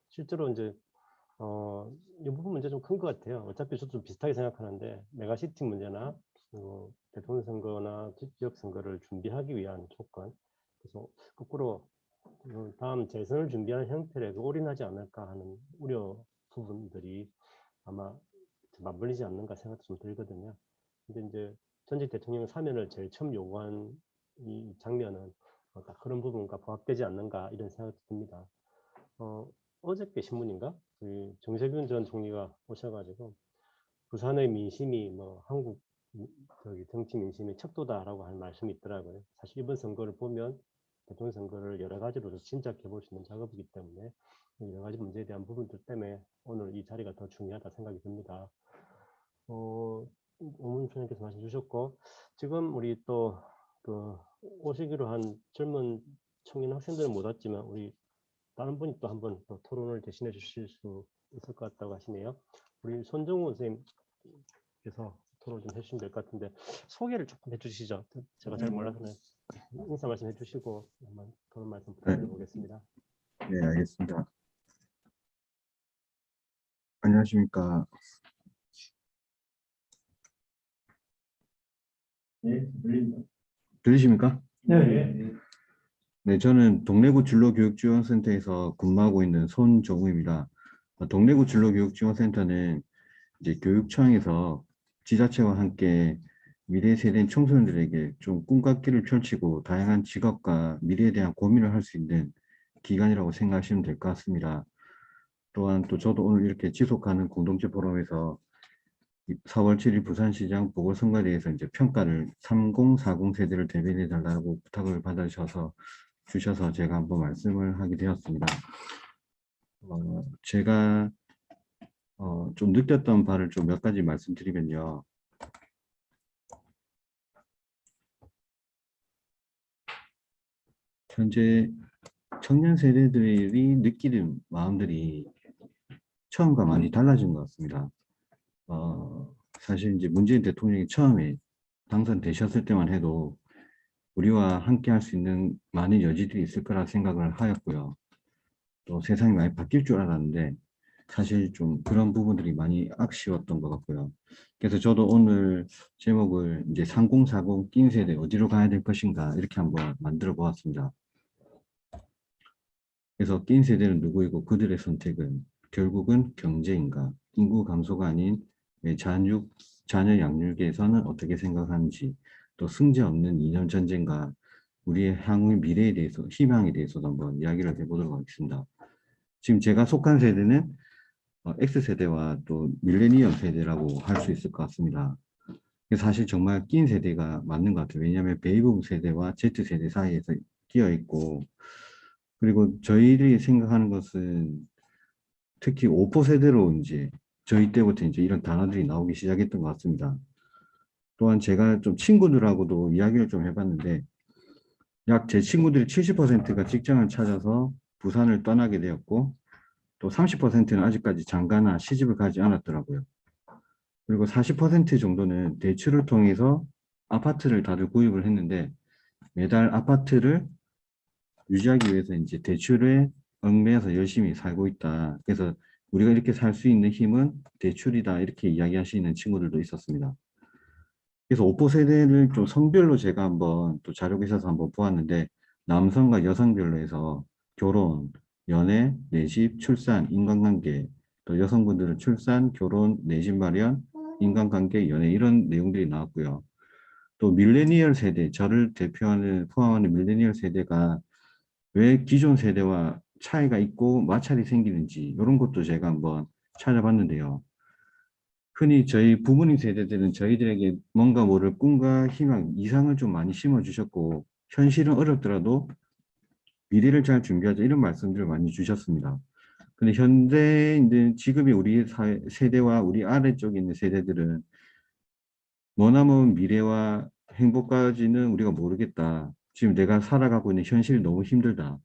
실제로 이제 이 부분 문제 좀 큰 것 같아요. 어차피 저도 좀 비슷하게 생각하는데 메가시티 문제나 대통령 선거나 지역 선거를 준비하기 위한 조건, 그래서 거꾸로 다음 재선을 준비하는 형태에 올인하지 않을까 하는 우려 부분들이 아마 맞물리지 않는가 생각도 좀 들거든요. 근데 이제 전직 대통령 사면을 제일 처음 요구한 이 장면은 딱 그런 부분과 부합되지 않는가 이런 생각도 듭니다. 어저께 신문인가 정세균 전 총리가 오셔가지고 부산의 민심이 한국 정치 민심의 척도다라고 하는 말씀이 있더라고요. 사실 이번 선거를 보면 대통령 선거를 여러 가지로 짐작해 볼 수 있는 작업이기 때문에 여러 가지 문제에 대한 부분들 때문에 오늘 이 자리가 더 중요하다 생각이 듭니다. 오문 총장께서 말씀 주셨고, 지금 우리 또 오시기로 한 젊은 청년 학생들은 못 왔지만 우리 다른 분이 또 한번 또 토론을 대신해 주실 수 있을 것 같다고 하시네요. 우리 손정우 선생님께서 토론 좀 해주시면 될 것 같은데 소개를 조금 해주시죠. 제가 잘 몰라서는 인사 말씀 해주시고 한번 토론 말씀 부탁드려보겠습니다. 네, 알겠습니다. 안녕하십니까. 네, 들립니다. 들리십니까? 네. 네, 저는 동래구 진로교육지원센터에서 근무하고 있는 손정우입니다. 동래구 진로교육지원센터는 이제 교육청에서 지자체와 함께 미래 세대 청소년들에게 좀 꿈과 길을 펼치고 다양한 직업과 미래에 대한 고민을 할 수 있는 기관이라고 생각하시면 될 것 같습니다. 또한 또 저도 오늘 이렇게 지속하는 공동체 포럼에서 4월 7일 부산시장 보궐선거에 대해서 이제 평가를 3040 세대를 대변해 달라고 부탁을 받으셔서 제가 한번 말씀을 하게 되었습니다. 제가 좀 느꼈던 바를 좀 몇 가지 말씀드리면요. 현재 청년 세대들이 느끼는 마음들이 처음과 많이 달라진 것 같습니다. 사실 이제 문재인 대통령이 처음에 당선되셨을 때만 해도 우리와 함께 할 수 있는 많은 여지들이 있을 거라 생각을 하였고요. 또 세상이 많이 바뀔 줄 알았는데 사실 좀 그런 부분들이 많이 아쉬웠던 것 같고요. 그래서 저도 오늘 제목을 이제 3040 낀 세대 어디로 가야 될 것인가 이렇게 한번 만들어 보았습니다. 그래서 낀 세대는 누구이고 그들의 선택은 결국은 경제인가, 인구 감소가 아닌 자녀 양육에서는 어떻게 생각하는지, 또 승재 없는 이념 전쟁과 우리의 향후의 미래에 대해서, 희망에 대해서도 한번 이야기를 해보도록 하겠습니다. 지금 제가 속한 세대는 X세대와 또 밀레니엄 세대라고 할 수 있을 것 같습니다. 사실 정말 낀 세대가 맞는 것 같아요. 왜냐하면 베이비붐 세대와 Z세대 사이에서 끼어 있고, 그리고 저희들이 생각하는 것은 특히 5포 세대로 이제 저희 때부터 이제 이런 단어들이 나오기 시작했던 것 같습니다. 또한 제가 좀 친구들하고도 이야기를 좀 해봤는데 약 제 친구들이 70%가 직장을 찾아서 부산을 떠나게 되었고 또 30%는 아직까지 장가나 시집을 가지 않았더라고요. 그리고 40% 정도는 대출을 통해서 아파트를 다들 구입을 했는데 매달 아파트를 유지하기 위해서 이제 대출에 얽매여서 열심히 살고 있다. 그래서 우리가 이렇게 살 수 있는 힘은 대출이다. 이렇게 이야기하시는 친구들도 있었습니다. 그래서 5포 세대를 좀 성별로 제가 한번 또 자료가 있어서 한번 보았는데 남성과 여성별로 해서 결혼, 연애, 내집, 출산, 인간관계, 또 여성분들은 출산, 결혼, 내 집 마련, 인간관계, 연애 이런 내용들이 나왔고요. 또 밀레니얼 세대, 저를 대표하는 포함하는 밀레니얼 세대가 왜 기존 세대와 차이가 있고 마찰이 생기는지 이런 것도 제가 한번 찾아봤는데요. 흔히 저희 부모님 세대들은 저희들에게 뭔가 모를 꿈과 희망, 이상을 좀 많이 심어주셨고 현실은 어렵더라도 미래를 잘 준비하자 이런 말씀들을 많이 주셨습니다. 근데 현대인들 지금의 우리 세대와 우리 아래쪽에 있는 세대들은 머나먼 미래와 행복까지는 우리가 모르겠다. 지금 내가 살아가고 있는 현실이 너무 힘들다.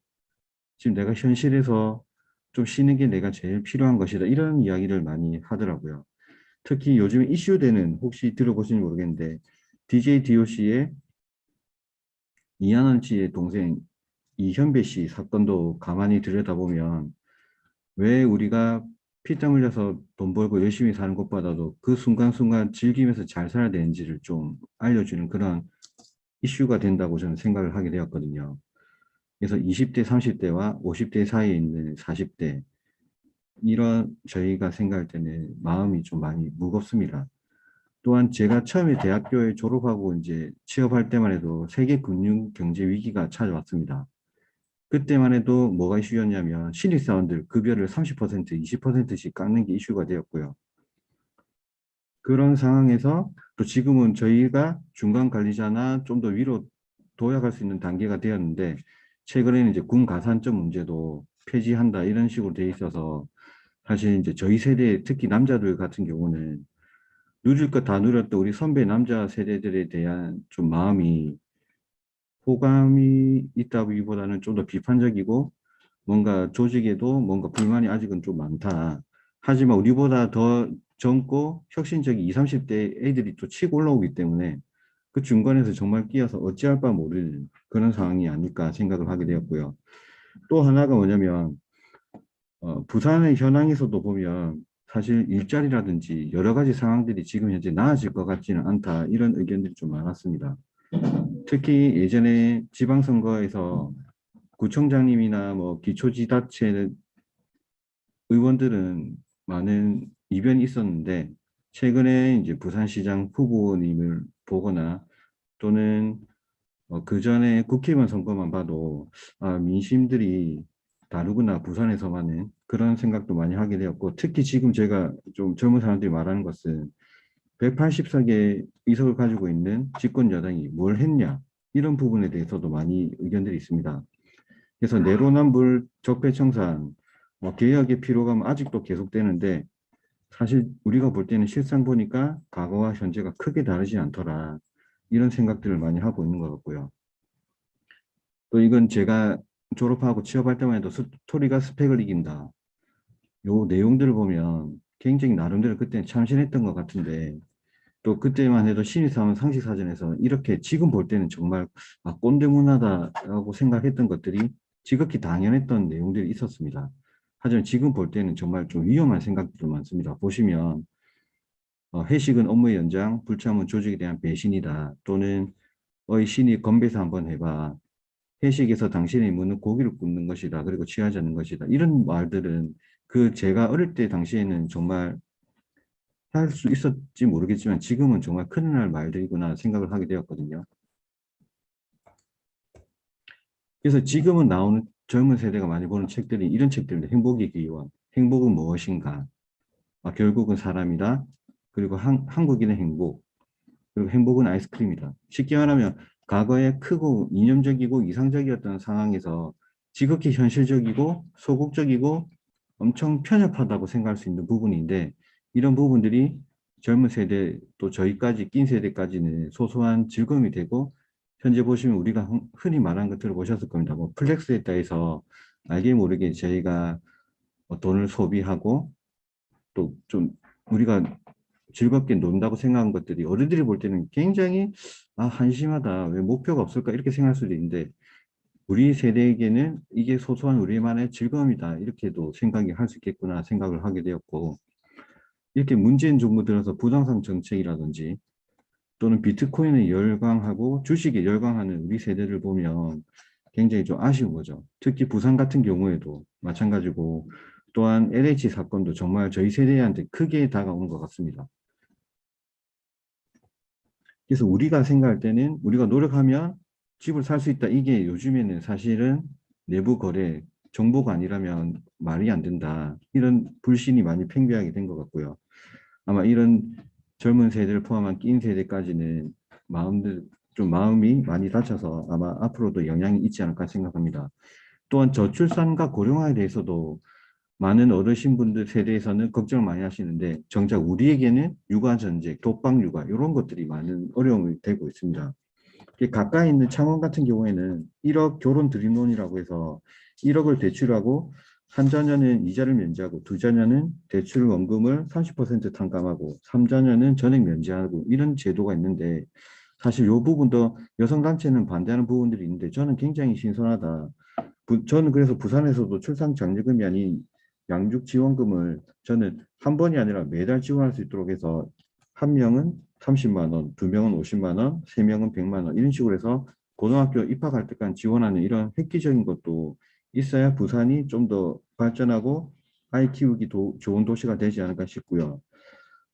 지금 내가 현실에서 좀 쉬는 게 내가 제일 필요한 것이다. 이런 이야기를 많이 하더라고요. 특히 요즘 이슈되는 혹시 들어보시는지 모르겠는데 DJ DOC의 이하늘 씨의 동생 이현배 씨 사건도 가만히 들여다보면 왜 우리가 피땀 흘려서 돈 벌고 열심히 사는 것보다도 그 순간순간 즐기면서 잘 살아야 되는지를 좀 알려주는 그런 이슈가 된다고 저는 생각을 하게 되었거든요. 그래서 20대, 30대와 50대 사이에 있는 40대 이런 저희가 생각할 때는 마음이 좀 많이 무겁습니다. 또한 제가 처음에 대학교에 졸업하고 이제 취업할 때만 해도 세계 금융 경제 위기가 찾아왔습니다. 그때만 해도 뭐가 이슈였냐면 신입사원들 급여를 30%, 20%씩 깎는 게 이슈가 되었고요. 그런 상황에서 또 지금은 저희가 중간 관리자나 좀 더 위로 도약할 수 있는 단계가 되었는데 최근에는 이제 군 가산점 문제도 폐지한다 이런 식으로 돼 있어서 사실 이제 저희 세대 특히 남자들 같은 경우는 누릴 것 다 누렸던 우리 선배 남자 세대들에 대한 좀 마음이 호감이 있다기보다는 좀 더 비판적이고 뭔가 조직에도 뭔가 불만이 아직은 좀 많다. 하지만 우리보다 더 젊고 혁신적인 20, 30대 애들이 또 치고 올라오기 때문에 그 중간에서 정말 끼어서 어찌할 바 모를 그런 상황이 아닐까 생각을 하게 되었고요. 또 하나가 뭐냐면 부산의 현황에서도 보면 사실 일자리라든지 여러 가지 상황들이 지금 현재 나아질 것 같지는 않다 이런 의견들이 좀 많았습니다. 특히 예전에 지방선거에서 구청장님이나 뭐 기초지자체 의원들은 많은 이변이 있었는데 최근에 이제 부산시장 후보님을 보거나 또는 그 전에 국회의원 선거만 봐도 민심들이 다르구나 부산에서만은 그런 생각도 많이 하게 되었고 특히 지금 제가 좀 젊은 사람들이 말하는 것은 180석의 의석을 가지고 있는 집권 여당이 뭘 했냐 이런 부분에 대해서도 많이 의견들이 있습니다. 그래서 내로남불 적폐청산 개혁의 피로감은 아직도 계속되는데 사실 우리가 볼 때는 실상 보니까 과거와 현재가 크게 다르지 않더라 이런 생각들을 많이 하고 있는 것 같고요. 또 이건 제가 졸업하고 취업할 때만 해도 스토리가 스펙을 이긴다. 요 내용들을 보면 굉장히 나름대로 그때는 참신했던 것 같은데 또 그때만 해도 신입사원 상식사전에서 이렇게 지금 볼 때는 정말 꼰대 문화다라고 생각했던 것들이 지극히 당연했던 내용들이 있었습니다. 하지만 지금 볼 때는 정말 좀 위험한 생각들도 많습니다. 보시면 회식은 업무의 연장, 불참은 조직에 대한 배신이다. 또는 어이 신입 건배사 한번 해봐. 회식에서 당신의 임무는 고기를 굽는 것이다. 그리고 취하지 않는 것이다. 이런 말들은 제가 어릴 때 당시에는 정말 할 수 있었지 모르겠지만 지금은 정말 큰일 날 말들이구나 생각을 하게 되었거든요. 그래서 지금은 나오는 젊은 세대가 많이 보는 책들이 이런 책들인데 행복의 기원, 행복은 무엇인가, 결국은 사람이다, 그리고 한국인의 행복, 그리고 행복은 아이스크림이다. 쉽게 말하면 과거에 크고 이념적이고 이상적이었던 상황에서 지극히 현실적이고 소극적이고 엄청 편협하다고 생각할 수 있는 부분인데 이런 부분들이 젊은 세대 또 저희까지 낀 세대까지는 소소한 즐거움이 되고 현재 보시면 우리가 흔히 말하는 것들을 보셨을 겁니다. 뭐 플렉스했다 해서 알게 모르게 저희가 돈을 소비하고 또 좀 우리가 즐겁게 논다고 생각한 것들이 어른들이 볼 때는 굉장히 한심하다. 왜 목표가 없을까 이렇게 생각할 수도 있는데 우리 세대에게는 이게 소소한 우리만의 즐거움이다. 이렇게도 생각이 할 수 있겠구나 생각을 하게 되었고 이렇게 문재인 정부 들어서 부동산 정책이라든지 또는 비트코인에 열광하고 주식에 열광하는 우리 세대를 보면 굉장히 좀 아쉬운 거죠. 특히 부산 같은 경우에도 마찬가지고 또한 LH 사건도 정말 저희 세대한테 크게 다가온 것 같습니다. 그래서 우리가 생각할 때는 우리가 노력하면 집을 살 수 있다. 이게 요즘에는 사실은 내부 거래, 정보가 아니라면 말이 안 된다. 이런 불신이 많이 팽배하게 된 것 같고요. 아마 이런 젊은 세대를 포함한 낀 세대까지는 마음이 많이 다쳐서 아마 앞으로도 영향이 있지 않을까 생각합니다. 또한 저출산과 고령화에 대해서도 많은 어르신분들 세대에서는 걱정을 많이 하시는데 정작 우리에게는 육아 전쟁, 독방 육아 이런 것들이 많은 어려움이 되고 있습니다. 가까이 있는 창원 같은 경우에는 1억 결혼 드림론이라고 해서 1억을 대출하고 한 자녀는 이자를 면제하고 두 자녀는 대출 원금을 30% 탕감하고 3자녀는 전액 면제하고 이런 제도가 있는데 사실 이 부분도 여성단체는 반대하는 부분들이 있는데 저는 굉장히 신선하다. 저는 그래서 부산에서도 출산 장려금이 아닌 양육 지원금을 저는 한 번이 아니라 매달 지원할 수 있도록 해서 한 명은 30만 원, 두 명은 50만 원, 세 명은 100만 원 이런 식으로 해서 고등학교 입학할 때까지 지원하는 이런 획기적인 것도 있어야 부산이 좀 더 발전하고 아이 키우기 좋은 도시가 되지 않을까 싶고요.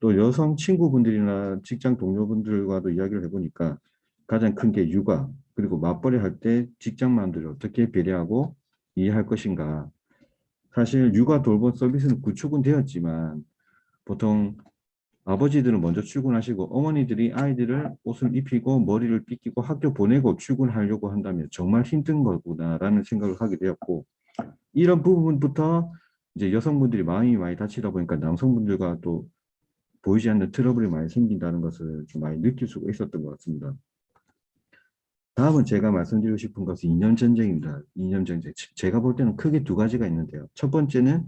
또 여성 친구분들이나 직장 동료분들과도 이야기를 해보니까 가장 큰 게 육아 그리고 맞벌이 할 때 직장맘들을 어떻게 배려하고 이해할 것인가. 사실 육아 돌봄 서비스는 구축은 되었지만 보통 아버지들은 먼저 출근하시고 어머니들이 아이들을 옷을 입히고 머리를 빗기고 학교 보내고 출근하려고 한다면 정말 힘든 거구나라는 생각을 하게 되었고 이런 부분부터 이제 여성분들이 마음이 많이 다치다 보니까 남성분들과 또 보이지 않는 트러블이 많이 생긴다는 것을 좀 많이 느낄 수가 있었던 것 같습니다. 다음은 제가 말씀드리고 싶은 것은 이념 전쟁입니다. 이념 전쟁. 제가 볼 때는 크게 두 가지가 있는데요. 첫 번째는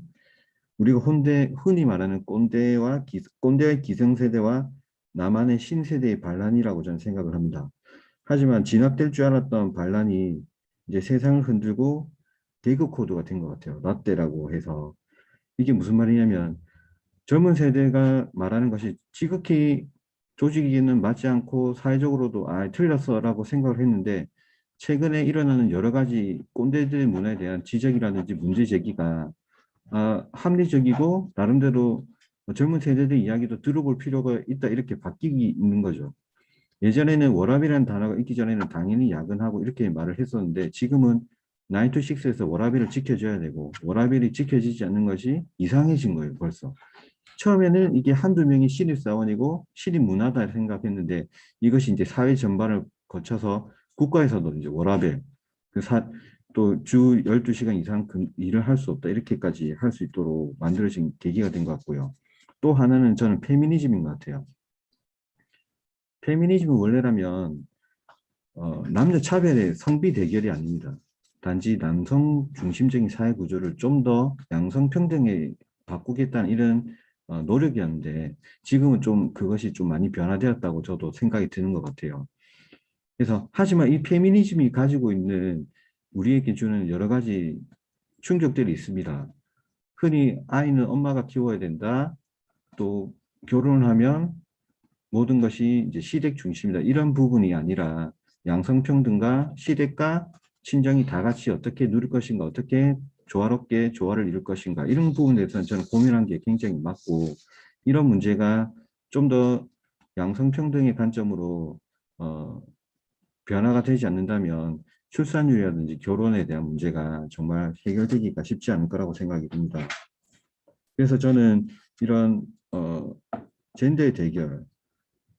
우리가 흔히 말하는 꼰대의 기성세대와 나만의 신세대의 반란이라고 저는 생각을 합니다. 하지만 진압될 줄 알았던 반란이 이제 세상을 흔들고 개그 코드가 된 것 같아요. 라떼라고 해서. 이게 무슨 말이냐면 젊은 세대가 말하는 것이 지극히 조직에는 맞지 않고 사회적으로도 틀렸어라고 생각을 했는데 최근에 일어나는 여러 가지 꼰대들 문화에 대한 지적이라든지 문제 제기가 합리적이고 나름대로 젊은 세대들 이야기도 들어볼 필요가 있다 이렇게 바뀌기 있는 거죠. 예전에는 워라밸이라는 단어가 있기 전에는 당연히 야근하고 이렇게 말을 했었는데 지금은 9 to 6에서 워라밸을 지켜줘야 되고 워라밸이 지켜지지 않는 것이 이상해진 거예요 벌써. 처음에는 이게 한두 명이 신입사원이고 신입문화다 생각했는데 이것이 이제 사회 전반을 거쳐서 국가에서도 이제 워라밸, 또 주 12시간 이상 일을 할 수 없다 이렇게까지 할 수 있도록 만들어진 계기가 된 것 같고요. 또 하나는 저는 페미니즘인 것 같아요. 페미니즘은 원래라면 남녀 차별의 성비 대결이 아닙니다. 단지 남성 중심적인 사회 구조를 좀 더 양성 평등에 바꾸겠다는 이런 노력이었는데 지금은 좀 그것이 좀 많이 변화되었다고 저도 생각이 드는 것 같아요. 그래서 하지만 이 페미니즘이 가지고 있는 우리에게 주는 여러 가지 충격들이 있습니다. 흔히 아이는 엄마가 키워야 된다. 또 결혼을 하면 모든 것이 이제 시댁 중심이다. 이런 부분이 아니라 양성평등과 시댁과 친정이 다 같이 어떻게 누릴 것인가, 어떻게 조화롭게 조화를 이룰 것인가 이런 부분에 대해서는 저는 고민한 게 굉장히 맞고 이런 문제가 좀 더 양성평등의 관점으로 변화가 되지 않는다면 출산율이라든지 결혼에 대한 문제가 정말 해결되기가 쉽지 않을 거라고 생각이 듭니다. 그래서 저는 이런 젠더의 대결,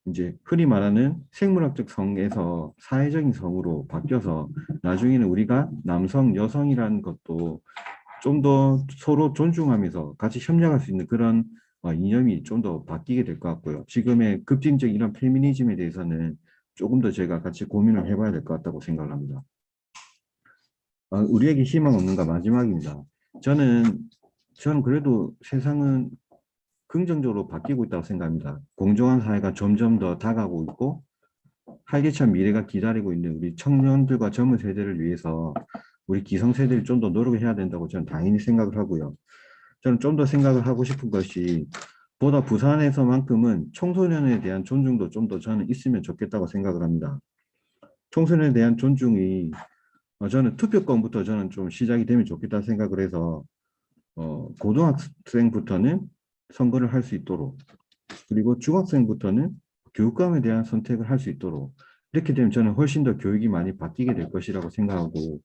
이제 흔히 말하는 생물학적 성에서 사회적인 성으로 바뀌어서 나중에는 우리가 남성, 여성이라는 것도 좀 더 서로 존중하면서 같이 협력할 수 있는 그런 이념이 좀 더 바뀌게 될 것 같고요. 지금의 급진적 이런 페미니즘에 대해서는 조금 더 제가 같이 고민을 해봐야 될 것 같다고 생각을 합니다. 우리에게 희망 없는가 마지막입니다. 저는 그래도 세상은 긍정적으로 바뀌고 있다고 생각합니다. 공정한 사회가 점점 더 다가오고 있고 활기찬 미래가 기다리고 있는 우리 청년들과 젊은 세대를 위해서 우리 기성세대를 좀 더 노력을 해야 된다고 저는 당연히 생각을 하고요. 저는 좀 더 생각을 하고 싶은 것이 보다 부산에서만큼은 청소년에 대한 존중도 좀 더 저는 있으면 좋겠다고 생각을 합니다. 청소년에 대한 존중이 저는 투표권부터 저는 좀 시작이 되면 좋겠다 생각을 해서 고등학생부터는 선거를 할 수 있도록, 그리고 중학생부터는 교육감에 대한 선택을 할 수 있도록, 이렇게 되면 저는 훨씬 더 교육이 많이 바뀌게 될 것이라고 생각하고,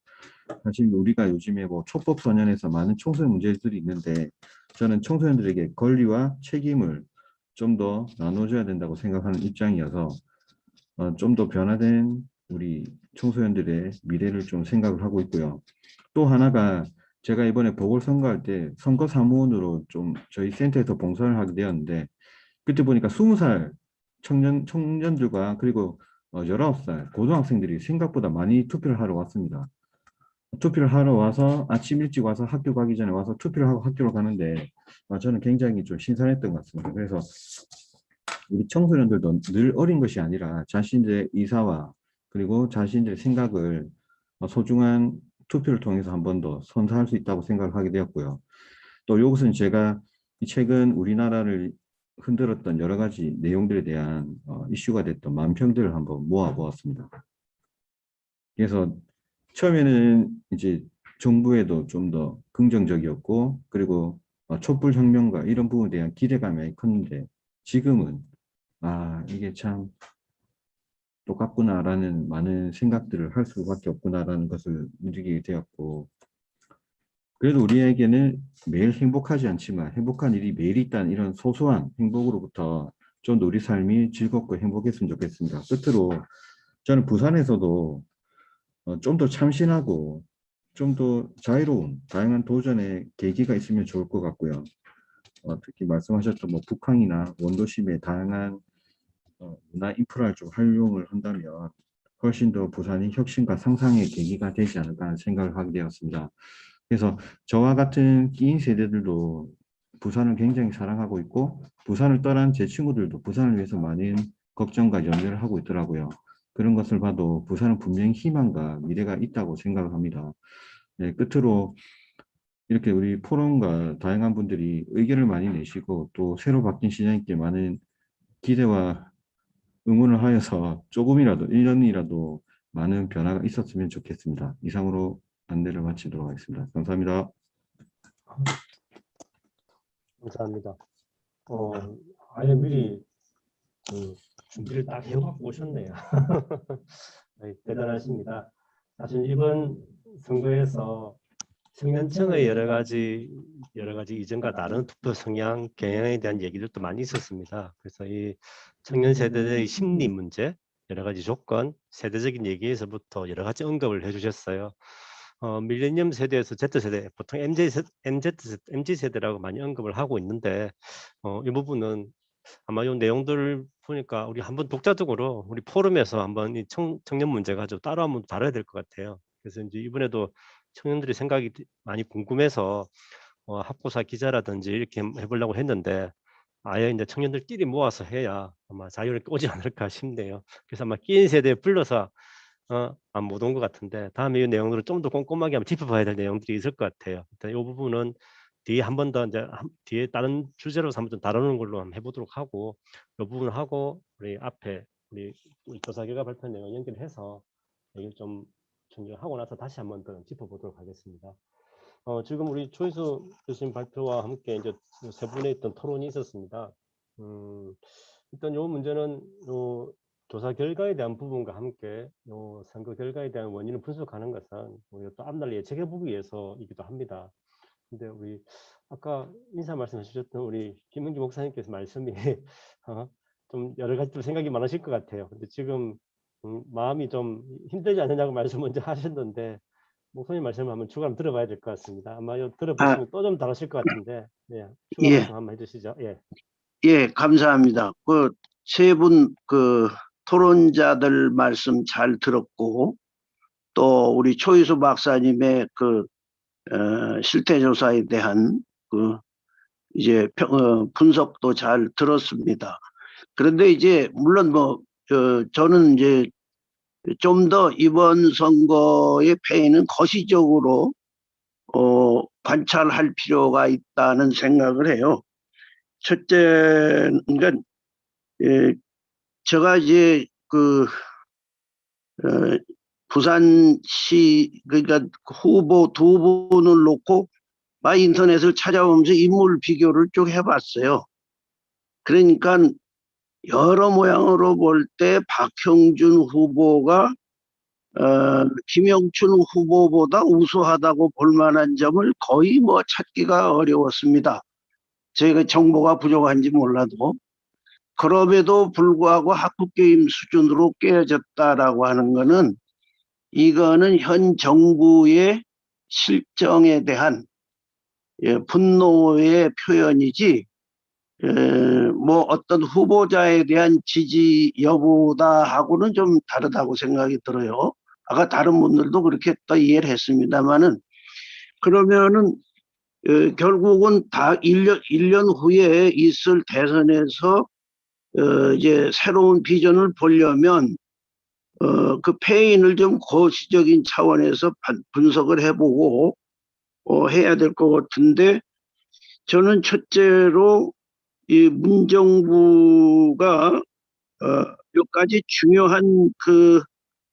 사실 우리가 요즘에 뭐 촉법소년에서 많은 청소년 문제들이 있는데, 저는 청소년들에게 권리와 책임을 좀 더 나눠줘야 된다고 생각하는 입장이어서 좀 더 변화된 우리 청소년들의 미래를 좀 생각을 하고 있고요. 또 하나가, 제가 이번에 보궐선거할 때 선거 사무원으로 좀 저희 센터에서 봉사를 하게 되었는데, 그때 보니까 20살 청년들과 그리고 19살 고등학생들이 생각보다 많이 투표를 하러 왔습니다. 투표를 하러 와서 아침 일찍 와서 학교 가기 전에 와서 투표를 하고 학교로 가는데, 저는 굉장히 좀 신선했던 것 같습니다. 그래서 우리 청소년들도 늘 어린 것이 아니라 자신들의 의사와 그리고 자신들의 생각을 소중한 투표를 통해서 한 번 더 선사할 수 있다고 생각을 하게 되었고요. 또 이것은 제가 최근 우리나라를 흔들었던 여러 가지 내용들에 대한 이슈가 됐던 만평들을 한번 모아 보았습니다. 그래서 처음에는 이제 정부에도 좀 더 긍정적이었고, 그리고 촛불혁명과 이런 부분에 대한 기대감이 많이 컸는데, 지금은 이게 참 똑같구나라는 많은 생각들을 할 수밖에 없구나라는 것을 느끼게 되었고, 그래도 우리에게는 매일 행복하지 않지만 행복한 일이 매일 있다는 이런 소소한 행복으로부터 좀 더 우리 삶이 즐겁고 행복했으면 좋겠습니다. 끝으로 저는 부산에서도 좀 더 참신하고 좀 더 자유로운 다양한 도전의 계기가 있으면 좋을 것 같고요. 특히 말씀하셨던 뭐 북한이나 원도심의 다양한 문화 인프라를 좀 활용을 한다면 훨씬 더 부산이 혁신과 상상의 계기가 되지 않을까 하는 생각을 하게 되었습니다. 그래서 저와 같은 끼인 세대들도 부산을 굉장히 사랑하고 있고, 부산을 떠난 제 친구들도 부산을 위해서 많은 걱정과 염려를 하고 있더라고요. 그런 것을 봐도 부산은 분명히 희망과 미래가 있다고 생각을 합니다. 네, 끝으로 이렇게 우리 포럼과 다양한 분들이 의견을 많이 내시고, 또 새로 바뀐 시장님께 많은 기대와 응원을 하여서 조금이라도 1년이라도 많은 변화가 있었으면 좋겠습니다. 이상으로 안내를 마치도록 하겠습니다. 감사합니다. 감사합니다. 아예 미리 준비를 딱 해갖고 오셨네요. 네, 대단하십니다. 사실 이번 선거에서 청년층의 여러 가지 이전과 다른 투표 성향, 경향에 대한 얘기들도 많이 있었습니다. 그래서 이 청년 세대의 심리 문제, 여러 가지 조건, 세대적인 얘기에서부터 여러 가지 언급을 해주셨어요. 밀레니엄 세대에서 Z세대, 보통 MZ세대라고 많이 언급을 하고 있는데, 이 부분은 아마 이 내용들 보니까 우리 한번 독자적으로 우리 포럼에서 한번 이 청년 문제 가지고 따로 한번 다뤄야 될 것 같아요. 그래서 이제 이번에도 청년들의 생각이 많이 궁금해서 학고사 기자라든지 이렇게 해보려고 했는데, 아예 이제 청년들끼리 모아서 해야 아마 자유롭게 오지 않을까 싶네요. 그래서 아마 끼인 세대에 불러서 못 온 것 같은데, 다음에 이 내용들을 좀 더 꼼꼼하게 한번 짚어봐야 될 내용들이 있을 것 같아요. 일단 이 부분은 뒤에 한 번 더 이제 뒤에 다른 주제로 한번 좀 다루는 걸로 한번 해보도록 하고, 이 부분을 하고 우리 앞에 우리 조사 결과 발표 내용 연결해서 얘기를 좀 정리하고 나서 다시 한번 더 짚어보도록 하겠습니다. 지금 우리 조희수 교수님 발표와 함께 이제 세 분의 있던 토론이 있었습니다. 일단 이 문제는 조사 결과에 대한 부분과 함께 선거 결과에 대한 원인을 분석하는 것은 우리가 또 앞날 예측해보기 위해서이기도 합니다. 근데 우리 아까 인사 말씀해 주셨던 우리 김은기 목사님께서 말씀이 좀 여러 가지 또 생각이 많으실 것 같아요. 근데 지금 마음이 좀 힘들지 않느냐고 말씀 먼저 하셨는데, 목사님 말씀을 한번 추가로 들어봐야 될 것 같습니다. 아마 들어보시면 또 좀 다르실 것 같은데, 네, 추가 예. 말씀 한번 해주시죠. 예. 예, 감사합니다. 그 세 분 토론자들 말씀 잘 들었고, 또 우리 초이수 박사님의 실태 조사에 대한 이제 분석도 잘 들었습니다. 그런데 이제 물론 저는 이제 좀 더 이번 선거의 패인은 거시적으로 관찰할 필요가 있다는 생각을 해요. 첫째는 그러니까 제가 이제 부산시 그러니까 후보 두 분을 놓고 인터넷을 찾아보면서 인물 비교를 쭉 해봤어요. 그러니까 여러 모양으로 볼 때 박형준 후보가 김영춘 후보보다 우수하다고 볼 만한 점을 거의 뭐 찾기가 어려웠습니다. 저희가 정보가 부족한지 몰라도. 그럼에도 불구하고 학국게임 수준으로 깨어졌다라고 하는 거는 이거는 현 정부의 실정에 대한 분노의 표현이지 뭐 어떤 후보자에 대한 지지 여부다 하고는 좀 다르다고 생각이 들어요. 아까 다른 분들도 그렇게 또 이해를 했습니다만은 그러면은 결국은 다 1년 후에 있을 대선에서 이제 새로운 비전을 보려면 그 패인을 좀 거시적인 차원에서 분석을 해보고 해야 될 것 같은데 저는 첫째로 이 문정부가 몇 가지 중요한 그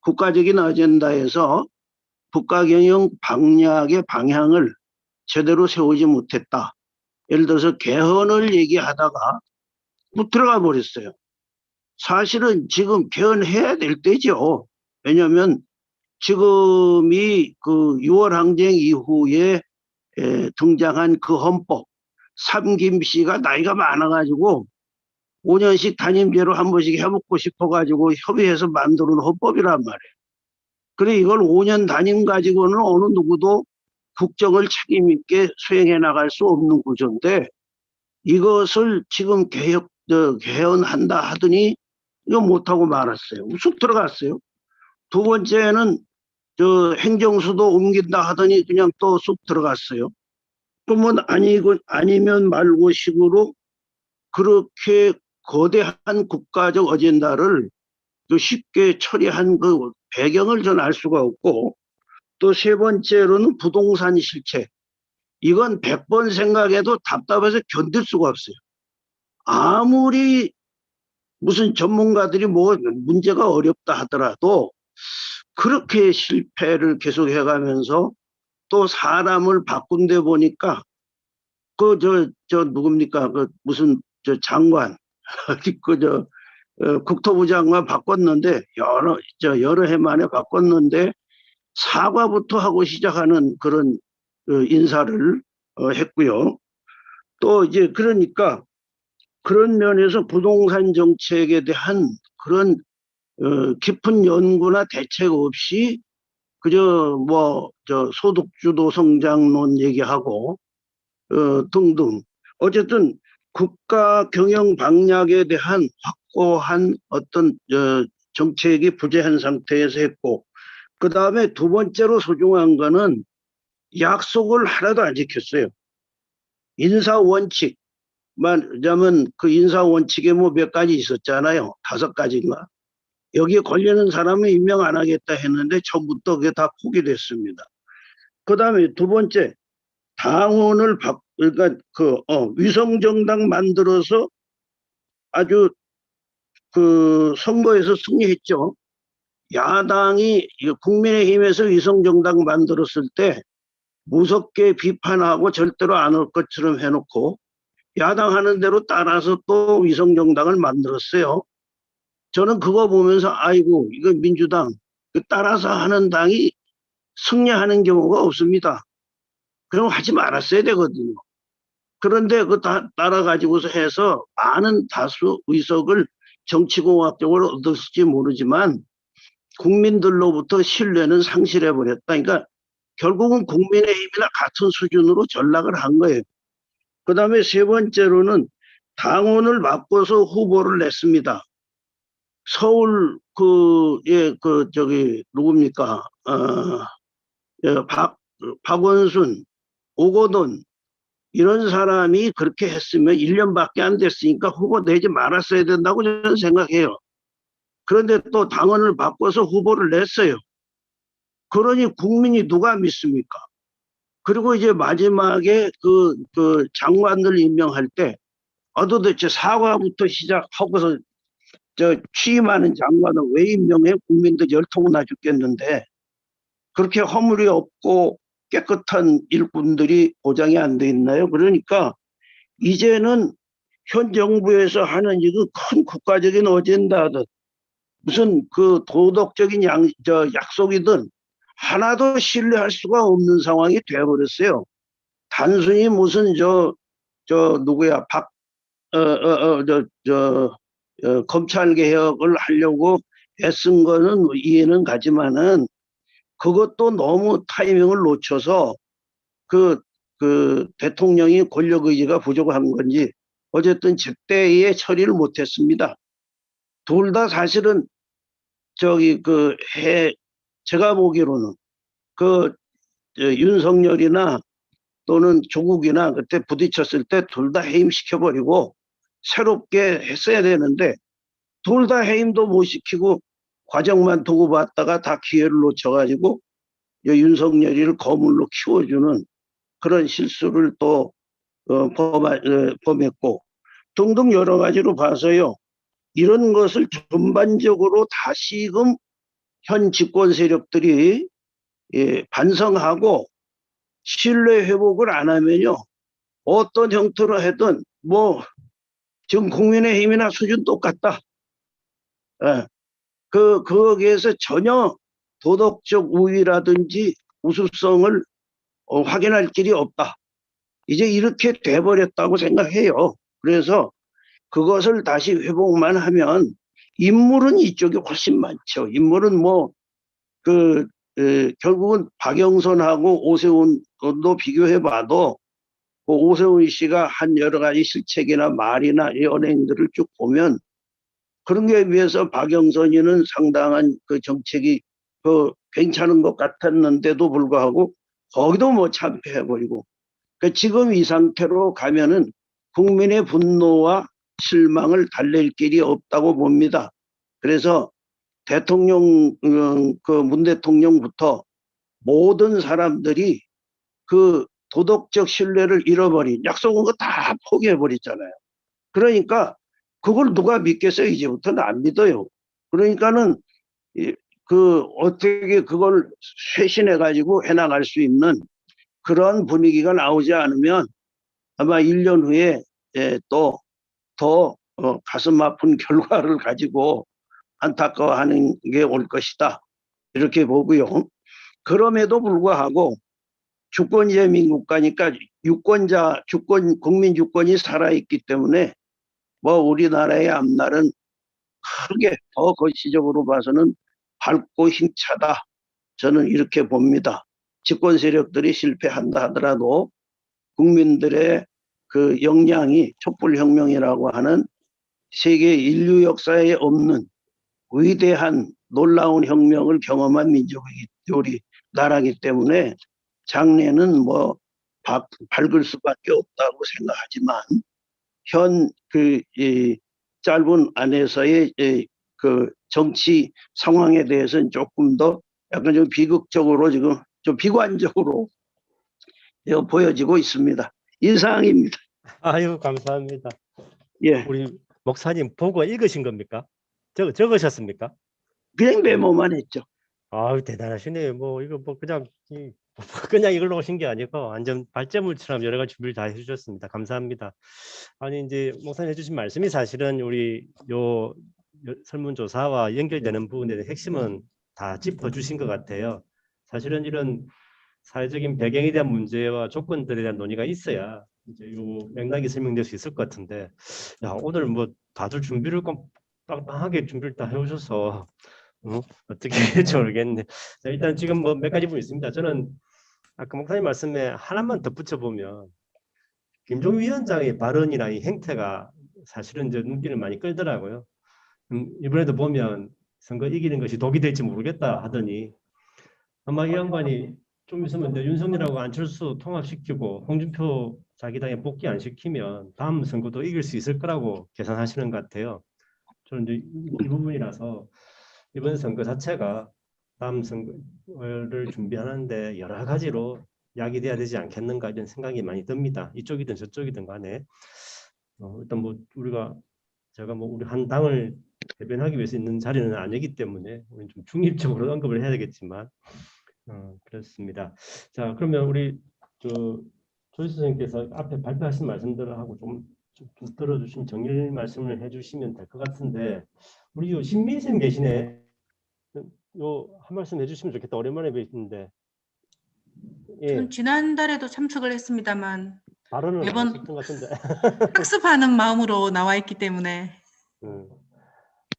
국가적인 아젠다에서 국가경영 방향의 방향을 제대로 세우지 못했다. 예를 들어서 개헌을 얘기하다가 못 들어가 버렸어요. 사실은 지금 개헌해야 될 때죠. 왜냐하면 지금이 그 6월 항쟁 이후에 등장한 그 헌법, 삼김 씨가 나이가 많아가지고 5년씩 단임제로 한 번씩 해먹고 싶어가지고 협의해서 만들어놓은 헌법이란 말이에요. 그래 이걸 5년 단임 가지고는 어느 누구도 국정을 책임 있게 수행해 나갈 수 없는 구조인데 이것을 지금 개헌한다 하더니 이거 못하고 말았어요. 쑥 들어갔어요. 두 번째는 행정수도 옮긴다 하더니 그냥 또 쑥 들어갔어요. 그러면 아니면 말고 식으로 그렇게 거대한 국가적 어젠다를 쉽게 처리한 그 배경을 전 알 수가 없고 또 세 번째로는 부동산 실체. 이건 100번 생각해도 답답해서 견딜 수가 없어요. 아무리 무슨 전문가들이 뭐 문제가 어렵다 하더라도 그렇게 실패를 계속 해가면서 또 사람을 바꾼 데 보니까 누굽니까? 그 무슨 장관, 국토부 장관 바꿨는데 여러 해 만에 바꿨는데 사과부터 하고 시작하는 그런 인사를 했고요. 또 이제 그러니까 그런 면에서 부동산 정책에 대한 그런 깊은 연구나 대책 없이 그저 소득주도 성장론 얘기하고 등등 어쨌든 국가 경영 방향에 대한 확고한 어떤 정책이 부재한 상태에서 했고 그 다음에 두 번째로 소중한 거는 약속을 하나도 안 지켰어요. 인사 원칙 말하자면 그 인사 원칙에 뭐 몇 가지 있었잖아요. 5가지인가. 여기에 걸리는 사람은 임명 안 하겠다 했는데 처음부터 그게 다 포기됐습니다. 그 다음에 두 번째 당원을 그러니까 위성정당 만들어서 아주 그 선거에서 승리했죠. 야당이 국민의힘에서 위성정당 만들었을 때 무섭게 비판하고 절대로 안 할 것처럼 해놓고 야당 하는 대로 따라서 또 위성정당을 만들었어요. 저는 그거 보면서 아이고 이거 민주당 따라서 하는 당이 승리하는 경우가 없습니다. 그럼 하지 말았어야 되거든요. 그런데 따라가지고서 해서 많은 다수 의석을 정치공학적으로 얻었을지 모르지만 국민들로부터 신뢰는 상실해버렸다. 그러니까 결국은 국민의힘이나 같은 수준으로 전락을 한 거예요. 그 다음에 세 번째로는 당원을 바꿔서 후보를 냈습니다. 서울 누굽니까? 박원순, 오거돈 이런 사람이 그렇게 했으면 1년밖에 안 됐으니까 후보 내지 말았어야 된다고 저는 생각해요. 그런데 또 당원을 바꿔서 후보를 냈어요. 그러니 국민이 누가 믿습니까? 그리고 이제 마지막에 그 장관들 임명할 때 도대체 사과부터 시작하고서 취임하는 장관을 왜 임명해? 국민들 열통나 죽겠는데 그렇게 허물이 없고 깨끗한 일꾼들이 보장이 안 돼 있나요? 그러니까 이제는 현 정부에서 하는 이거 큰 국가적인 어젠다든 무슨 그 도덕적인 약속이든 하나도 신뢰할 수가 없는 상황이 되어버렸어요. 단순히 무슨 누구야 검찰 개혁을 하려고 애쓴 거는 이해는 가지만은 그것도 너무 타이밍을 놓쳐서 그 대통령이 권력 의지가 부족한 건지 어쨌든 제때에 처리를 못했습니다. 둘 다 사실은 제가 보기로는 윤석열이나 또는 조국이나 그때 부딪혔을 때 둘 다 해임시켜버리고 새롭게 했어야 되는데 둘 다 해임도 못 시키고 과정만 두고 봤다가 다 기회를 놓쳐가지고 윤석열이를 거물로 키워주는 그런 실수를 또 범했고 등등 여러 가지로 봐서요. 이런 것을 전반적으로 다시금 현 집권 세력들이 반성하고 신뢰 회복을 안 하면요. 어떤 형태로 하든 지금 국민의힘이나 수준 똑같다. 거기에서 전혀 도덕적 우위라든지 우수성을 확인할 길이 없다. 이제 이렇게 돼버렸다고 생각해요. 그래서 그것을 다시 회복만 하면 인물은 이쪽이 훨씬 많죠. 인물은 결국은 박영선하고 오세훈도 비교해봐도 오세훈 씨가 한 여러 가지 실책이나 말이나 연행들을 쭉 보면 그런 게 비해서 박영선이는 상당한 그 정책이 괜찮은 것 같았는데도 불구하고 거기도 참패해버리고 지금 이 상태로 가면은 국민의 분노와 실망을 달랠 길이 없다고 봅니다. 그래서 문 대통령부터 모든 사람들이 그 도덕적 신뢰를 잃어버린 약속한 거 다 포기해버렸잖아요. 그러니까 그걸 누가 믿겠어요? 이제부터는 안 믿어요. 그러니까는 어떻게 그걸 쇄신해가지고 해나갈 수 있는 그런 분위기가 나오지 않으면 아마 1년 후에 또 더 가슴 아픈 결과를 가지고 안타까워하는 게 올 것이다. 이렇게 보고요. 그럼에도 불구하고 주권제 민국가니까 국민 주권이 살아있기 때문에 우리나라의 앞날은 크게 더 거시적으로 봐서는 밝고 힘차다. 저는 이렇게 봅니다. 집권 세력들이 실패한다 하더라도 국민들의 그 역량이 촛불혁명이라고 하는 세계 인류 역사에 없는 위대한 놀라운 혁명을 경험한 민족이기 우리 나라기 때문에 장래는 밝을 수밖에 없다고 생각하지만 현 짧은 안에서의 그 정치 상황에 대해서는 조금 더 약간 좀 비극적으로 지금 좀 비관적으로 보여지고 있습니다. 이상입니다. 아유, 감사합니다. 예, 우리 목사님 보고 읽으신 겁니까? 적으셨습니까? 그냥 메모만 했죠. 아유, 대단하시네요. 이거 그냥 이걸로 오신 게 아니고 완전 발제물처럼 여러 가지 준비를 다 해주셨습니다. 감사합니다. 아니, 이제 목사님 해주신 말씀이 사실은 우리 설문조사와 연결되는 부분에 대한 핵심은 다 짚어주신 것 같아요. 사실은 이런 사회적인 배경에 대한 문제와 조건들에 대한 논의가 있어야 이제 요 맥락이 설명될 수 있을 것 같은데, 오늘 다들 준비를 빵빵하게 준비를 다 해오셔서 어떻게 할지 모르겠네. 자, 일단 지금 몇 가지 부분 있습니다. 저는 아까 목사님 말씀에 하나만 덧붙여 보면 김종인 위원장의 발언이나 이 행태가 사실은 이제 눈길을 많이 끌더라고요. 이번에도 보면 선거 이기는 것이 독이 될지 모르겠다 하더니 아마 이 양반이 좀 있으면 윤석열하고 안철수 통합시키고 홍준표 자기 당에 복귀 안 시키면 다음 선거도 이길 수 있을 거라고 계산하시는 것 같아요. 저는 이제 이 부분이라서 이번 선거 자체가 다음 선거를 준비하는데 여러 가지로 야기돼야 되지 않겠는가 이런 생각이 많이 듭니다. 이쪽이든 저쪽이든 간에 일단 제가 우리 한 당을 대변하기 위해서 있는 자리는 아니기 때문에 우리는 좀 중립적으로 언급을 해야 되겠지만 그렇습니다. 자, 그러면 우리 조지 선생님께서 앞에 발표하신 말씀들을 하고 좀 들어주시면 정리 말씀을 해주시면 될 것 같은데, 우리 요 신민 쌤 계시네. 요 한 말씀 해주시면 좋겠다. 오랜만에 뵙는데. 예, 전 지난달에도 참석을 했습니다만 발언은 안 매번 하셨던 것 같은데. 학습하는 마음으로 나와 있기 때문에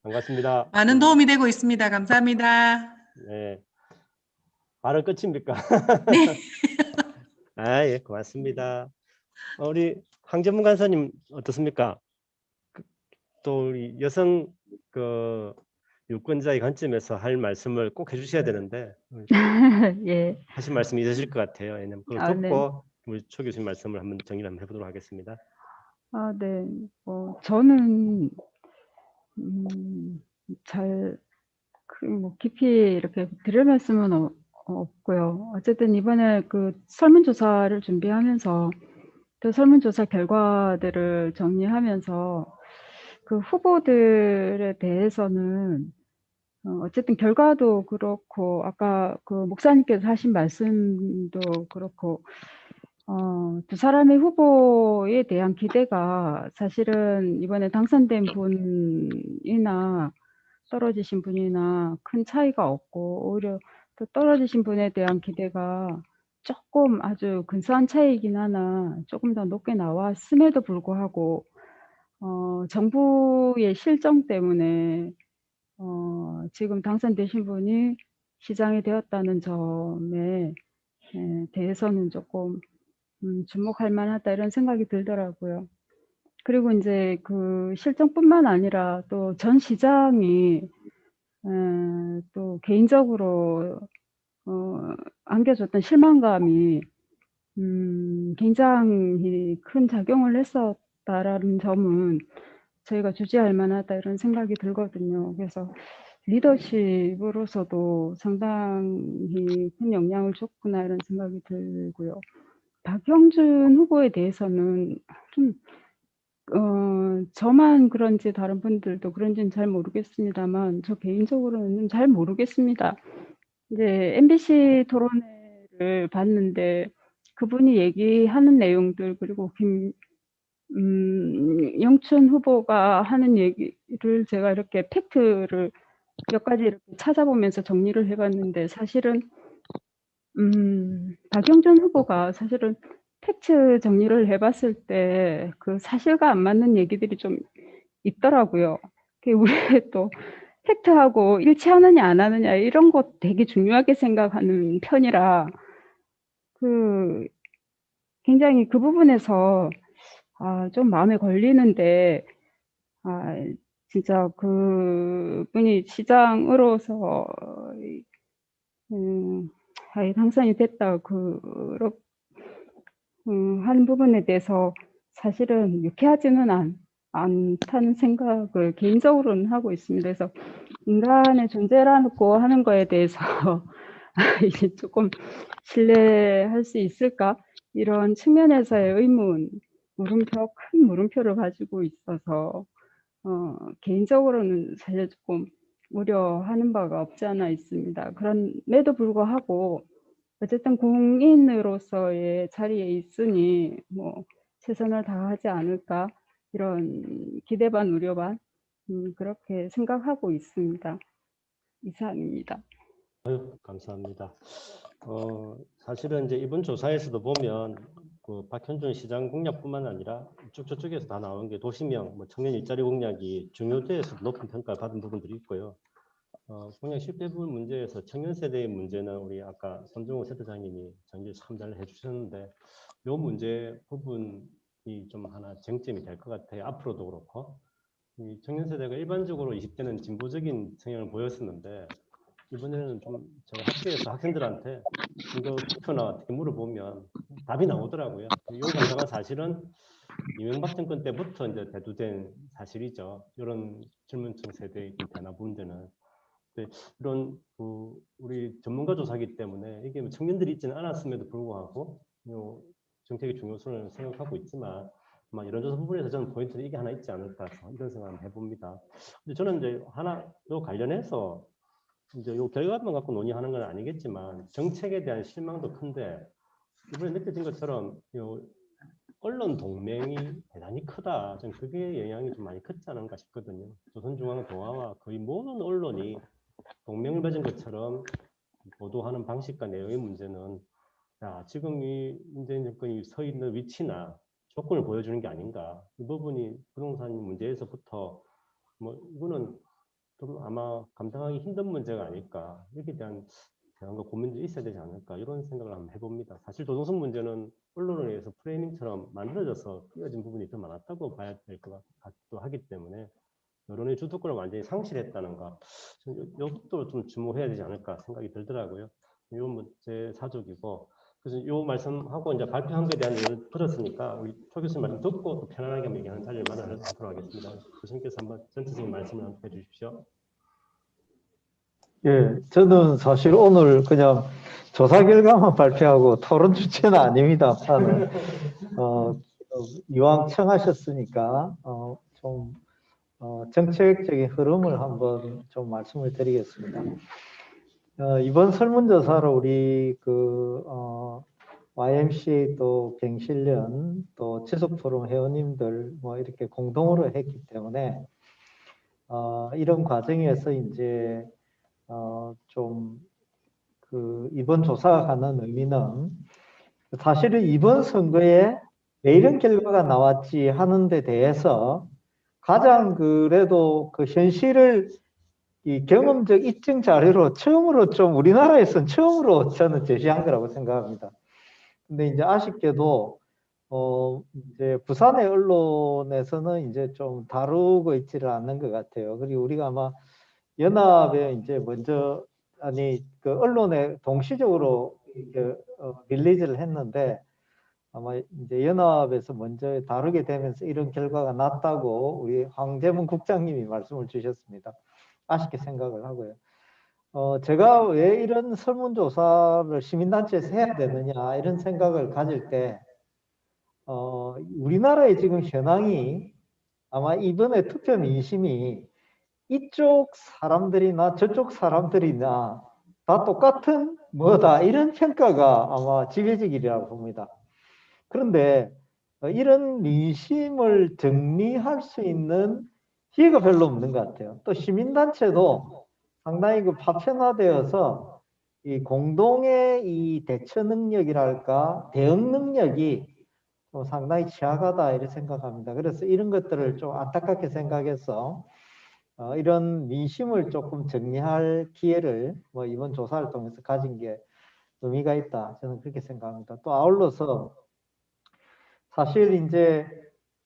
반갑습니다. 많은 도움이 되고 있습니다. 감사합니다. 네. 발언 끝입니까? 네. 아, 예, 고맙습니다. 우리 황전문 간사님 어떻습니까? 또 우리 여성 유권자의 관점에서 할 말씀을 꼭 해주셔야 되는데 예. 하신 말씀이 있으실 것 같아요. 왜냐면 그걸 아, 네. 듣고 우리 초 교수님 말씀을 한번 정리를 한번 해보도록 하겠습니다. 네. 저는 잘 깊이 이렇게 드릴 말씀은 없고요. 어쨌든 이번에 그 설문조사를 준비하면서 또 설문조사 결과들을 정리하면서 그 후보들에 대해서는 어쨌든 결과도 그렇고 아까 그 목사님께서 하신 말씀도 그렇고 두 사람의 후보에 대한 기대가 사실은 이번에 당선된 분이나 떨어지신 분이나 큰 차이가 없고 오히려 또 떨어지신 분에 대한 기대가 조금 아주 근소한 차이이긴 하나 조금 더 높게 나왔음에도 불구하고 정부의 실정 때문에 지금 당선되신 분이 시장이 되었다는 점에 대해서는 조금 주목할 만하다 이런 생각이 들더라고요. 그리고 이제 그 실정뿐만 아니라 또 전 시장이 또 개인적으로 안겨줬던 실망감이 굉장히 큰 작용을 했었다라는 점은 저희가 주지할 만하다 이런 생각이 들거든요. 그래서 리더십으로서도 상당히 큰 영향을 줬구나 이런 생각이 들고요. 박형준 후보에 대해서는 좀 저만 그런지 다른 분들도 그런지는 잘 모르겠습니다만 저 개인적으로는 잘 모르겠습니다. 이제 MBC 토론회를 봤는데 그분이 얘기하는 내용들 그리고 영춘 후보가 하는 얘기를 제가 이렇게 팩트를 몇 가지 이렇게 찾아보면서 정리를 해봤는데 사실은 박영준 후보가 사실은 팩트 정리를 해봤을 때 그 사실과 안 맞는 얘기들이 좀 있더라고요. 그게 우리 또 팩트하고 일치하느냐 안 하느냐 이런 거 되게 중요하게 생각하는 편이라 그 굉장히 그 부분에서 좀 마음에 걸리는데 진짜 그분이 시장으로서 당선이 됐다 하는 부분에 대해서 사실은 유쾌하지는 않다는 생각을 개인적으로는 하고 있습니다. 그래서 인간의 존재라고 하는 거에 대해서 이제 조금 신뢰할 수 있을까? 이런 측면에서의 의문, 큰 물음표를 가지고 있어서 개인적으로는 사실 조금 우려하는 바가 없지 않아 있습니다. 그럼에도 불구하고 어쨌든 공인으로서의 자리에 있으니 뭐 최선을 다하지 않을까 이런 기대 반 우려 반 그렇게 생각하고 있습니다. 이상입니다. 감사합니다. 사실은 이제 이번 조사에서도 보면 그 박현준 시장 공약뿐만 아니라 저쪽에서 다 나온 게 도시명, 청년 일자리 공약이 중요도에서 높은 평가를 받은 부분들이 있고요. 공약 실패 부분 문제에서 청년 세대의 문제는 우리 아까 손정호 센터장님이 정리 참 잘 해주셨는데 이 문제 부분이 좀 하나 쟁점이 될 것 같아요. 앞으로도 그렇고 이 청년 세대가 일반적으로 20대는 진보적인 성향을 보였었는데 이번에는 좀 제가 학교에서 학생들한테 이거 투표나 어떻게 물어보면 답이 나오더라고요. 이 감사가 사실은 이명박 정권 때부터 이제 대두된 사실이죠. 이런 젊은층 세대의 변화 부분들은. 이런 우리 전문가 조사기 때문에 이게 청년들이 있지는 않았음에도 불구하고 정책의 중요성을 생각하고 있지만 아마 이런 조사 부분에서 저는 포인트는 이게 하나 있지 않을까 이런 생각을 해봅니다. 근데 저는 이제 하나 또 관련해서 이제 요 결과만 갖고 논의하는 건 아니겠지만 정책에 대한 실망도 큰데 이번에 느껴진 것처럼 요 언론 동맹이 대단히 크다. 전 그게 영향이 좀 많이 컸지 않은가 싶거든요. 조선중앙동아와 거의 모든 언론이 동맹을 맺은 것처럼 보도하는 방식과 내용의 문제는 지금 이 문재인 정권이 서 있는 위치나 조건을 보여주는 게 아닌가. 이 부분이 부동산 문제에서부터 뭐 이거는 좀 아마 감당하기 힘든 문제가 아닐까. 여기에 대한 대안과 고민도 있어야 되지 않을까 이런 생각을 한번 해봅니다. 사실 조동선 문제는 언론에 의해서 프레이밍처럼 만들어져서 끼어진 부분이 더 많았다고 봐야 될 것 같기도 하기 때문에 여론의 주도권을 완전히 상실했다는 거 이것도 좀 주목해야 되지 않을까 생각이 들더라고요. 이건 제 사족이고 그래서 이 말씀하고 이제 발표한 것에 대한 얘기를 들었으니까 우리 초 교수님 말씀 듣고 또 편안하게 한번 얘기하는 자리를 마련하도록 하겠습니다. 교수님께서 한번 전체적인 말씀을 한번 해주십시오. 예, 저는 사실 오늘 그냥 조사 결과만 발표하고 토론 주체는 아닙니다만, 이왕 청하셨으니까, 정책적인 흐름을 한번 좀 말씀을 드리겠습니다. 이번 설문조사로 우리 YMCA 또 경실련 또 지속포럼 회원님들 뭐 이렇게 공동으로 했기 때문에, 이런 과정에서 이제 이번 조사가 갖는 의미는 사실은 이번 선거에 왜 이런 결과가 나왔지 하는 데 대해서 가장 그래도 그 현실을 이 경험적 입증 자료로 처음으로 좀 우리나라에서는 처음으로 저는 제시한 거라고 생각합니다. 근데 이제 아쉽게도 이제 부산의 언론에서는 이제 좀 다루고 있지를 않는 것 같아요. 그리고 우리가 아마 연합에 이제 먼저 그 언론에 동시적으로 이렇게 릴리즈를 했는데 아마 이제 연합에서 먼저 다루게 되면서 이런 결과가 났다고 우리 황재문 국장님이 말씀을 주셨습니다. 아쉽게 생각을 하고요. 제가 왜 이런 설문조사를 시민단체에서 해야 되느냐 이런 생각을 가질 때 우리나라의 지금 현황이 아마 이번에 투표 민심이 이쪽 사람들이나 저쪽 사람들이나 다 똑같은 뭐다 이런 평가가 아마 지배적이라고 봅니다. 그런데 이런 민심을 정리할 수 있는 기회가 별로 없는 것 같아요. 또 시민단체도 상당히 그 파편화되어서 이 공동의 이 대처 능력이랄까 대응 능력이 좀 상당히 취약하다 이렇게 생각합니다. 그래서 이런 것들을 좀 안타깝게 생각해서 이런 민심을 조금 정리할 기회를 뭐 이번 조사를 통해서 가진 게 의미가 있다. 저는 그렇게 생각합니다. 또 아울러서 사실 이제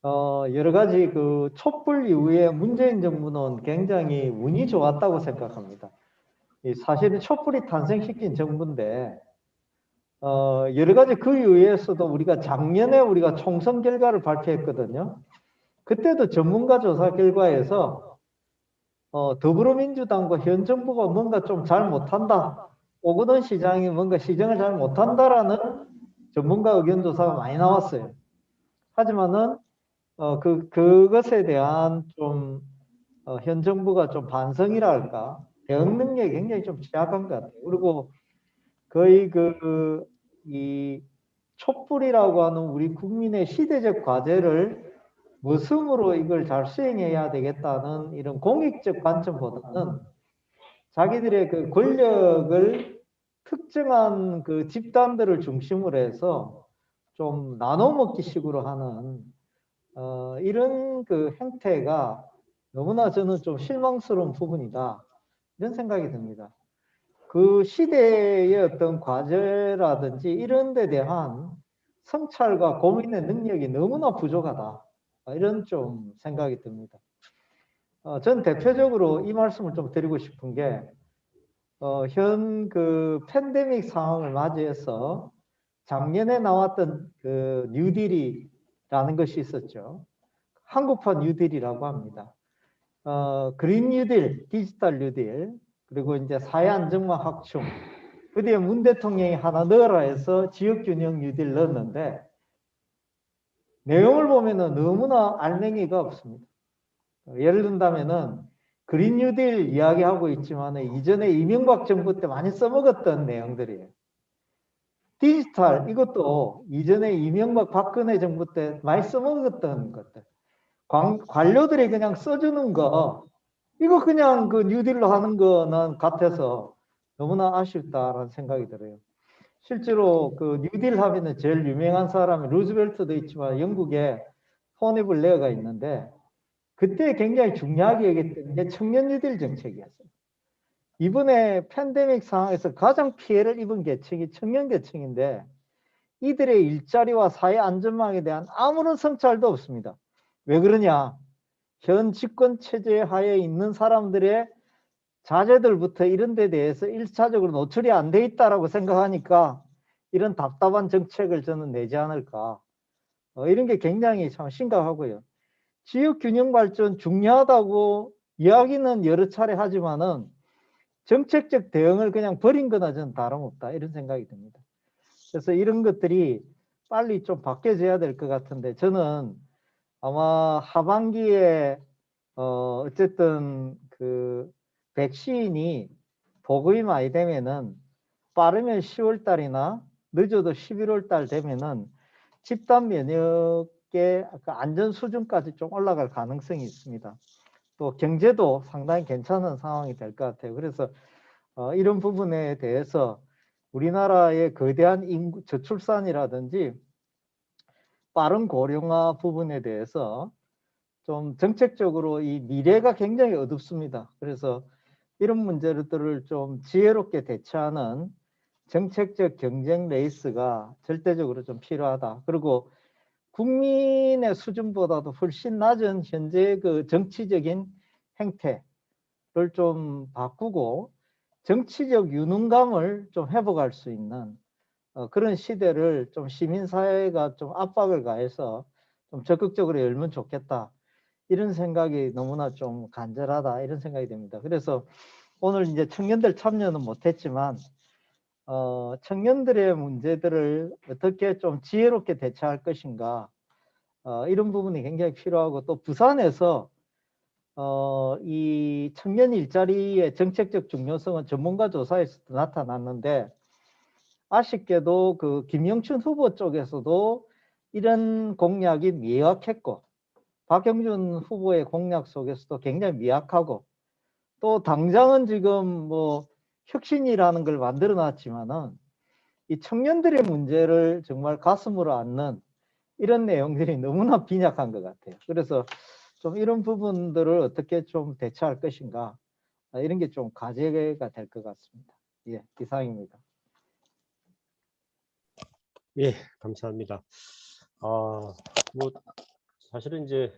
여러 가지 그 촛불 이후에 문재인 정부는 굉장히 운이 좋았다고 생각합니다. 사실은 촛불이 탄생시킨 정부인데 여러 가지 그 이후에서도 우리가 작년에 우리가 총선 결과를 발표했거든요. 그때도 전문가 조사 결과에서 더불어민주당과 현 정부가 뭔가 좀 잘 못한다. 오거돈 시장이 뭔가 시정을 잘 못한다라는 전문가 의견 조사가 많이 나왔어요. 하지만은 그것에 대한 좀 현 정부가 좀 반성이랄까 대응 능력이 굉장히 좀 취약한 것 같아요. 그리고 거의 이 촛불이라고 하는 우리 국민의 시대적 과제를 무엇으로 이걸 잘 수행해야 되겠다는 이런 공익적 관점보다는 자기들의 그 권력을 특정한 그 집단들을 중심으로 해서 좀 나눠먹기 식으로 하는 이런 그 행태가 너무나 저는 좀 실망스러운 부분이다 이런 생각이 듭니다. 그 시대의 어떤 과제라든지 이런 데 대한 성찰과 고민의 능력이 너무나 부족하다 이런 좀 생각이 듭니다. 전 대표적으로 이 말씀을 좀 드리고 싶은 게 현 그 팬데믹 상황을 맞이해서 작년에 나왔던 그 뉴딜이라는 것이 있었죠. 한국판 뉴딜이라고 합니다. 그린 뉴딜, 디지털 뉴딜, 그리고 이제 사회 안정망 확충, 그 뒤에 문 대통령이 하나 넣어라 해서 지역균형 뉴딜 넣었는데 내용을 보면은 너무나 알맹이가 없습니다. 예를 든다면은 그린 뉴딜 이야기하고 있지만 이전에 이명박 정부 때 많이 써먹었던 내용들이에요. 디지털 이것도 이전에 이명박 박근혜 정부 때 많이 써먹었던 것들. 관료들이 그냥 써주는 거 이거 그냥 그 뉴딜로 하는 거는 같아서 너무나 아쉽다라는 생각이 들어요. 실제로 그 뉴딜 하면은 제일 유명한 사람이 루즈벨트도 있지만 영국에 토니 블레어가 있는데 그때 굉장히 중요하게 얘기했던 게 청년 뉴딜 정책이었어요. 이번에 팬데믹 상황에서 가장 피해를 입은 계층이 청년 계층인데 이들의 일자리와 사회 안전망에 대한 아무런 성찰도 없습니다. 왜 그러냐? 현 집권 체제 하에 있는 사람들의 자제들부터 이런 데 대해서 1차적으로 노출이 안 돼 있다라고 생각하니까 이런 답답한 정책을 저는 내지 않을까. 이런 게 굉장히 참 심각하고요. 지역 균형 발전 중요하다고 이야기는 여러 차례 하지만은 정책적 대응을 그냥 버린 거나 저는 다름없다 이런 생각이 듭니다. 그래서 이런 것들이 빨리 좀 바뀌어져야 될 것 같은데 저는 아마 하반기에 어쨌든 그 백신이 보급이 많이 되면은 빠르면 10월 달이나 늦어도 11월 달 되면은 집단 면역의 안전 수준까지 좀 올라갈 가능성이 있습니다. 또 경제도 상당히 괜찮은 상황이 될 것 같아요. 그래서 이런 부분에 대해서 우리나라의 거대한 인구 저출산이라든지 빠른 고령화 부분에 대해서 좀 정책적으로 이 미래가 굉장히 어둡습니다. 그래서 이런 문제들을 좀 지혜롭게 대처하는 정책적 경쟁 레이스가 절대적으로 좀 필요하다. 그리고 국민의 수준보다도 훨씬 낮은 현재 그 정치적인 행태를 좀 바꾸고 정치적 유능감을 좀 회복할 수 있는 그런 시대를 좀 시민사회가 좀 압박을 가해서 좀 적극적으로 열면 좋겠다. 이런 생각이 너무나 좀 간절하다. 이런 생각이 듭니다. 그래서 오늘 이제 청년들 참여는 못했지만 청년들의 문제들을 어떻게 좀 지혜롭게 대처할 것인가 이런 부분이 굉장히 필요하고 또 부산에서 이 청년 일자리의 정책적 중요성은 전문가 조사에서도 나타났는데 아쉽게도 그 김영춘 후보 쪽에서도 이런 공약이 미약했고 박영준 후보의 공약 속에서도 굉장히 미약하고 또 당장은 지금 뭐 혁신이라는 걸 만들어 놨지만은 이 청년들의 문제를 정말 가슴으로 안는 이런 내용들이 너무나 빈약한 것 같아요. 그래서 좀 이런 부분들을 어떻게 좀 대처할 것인가 이런 게 좀 과제가 될 것 같습니다. 예, 이상입니다. 예, 감사합니다. 뭐 사실은 이제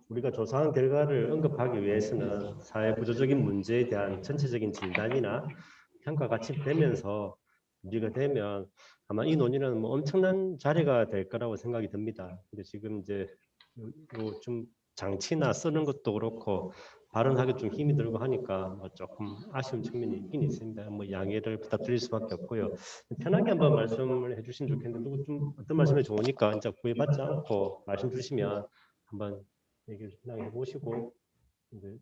우리가 조사한 결과를 언급하기 위해서는 사회 구조적인 문제에 대한 전체적인 진단이나 평가 같이 되면서 우리가 되면 아마 이 논의는 뭐 엄청난 자리가 될 거라고 생각이 듭니다. 근데 지금 이제 좀 장치나 쓰는 것도 그렇고 발언하기 좀 힘이 들고 하니까 뭐 조금 아쉬운 측면이 있긴 있습니다. 뭐 양해를 부탁드릴 수밖에 없고요. 편하게 한번 말씀을 해주시면 좋겠는데 누구 좀 어떤 말씀이 좋으니까 이제 구애받지 않고 말씀 주시면 한번 얘기를 편하게 해보시고 이제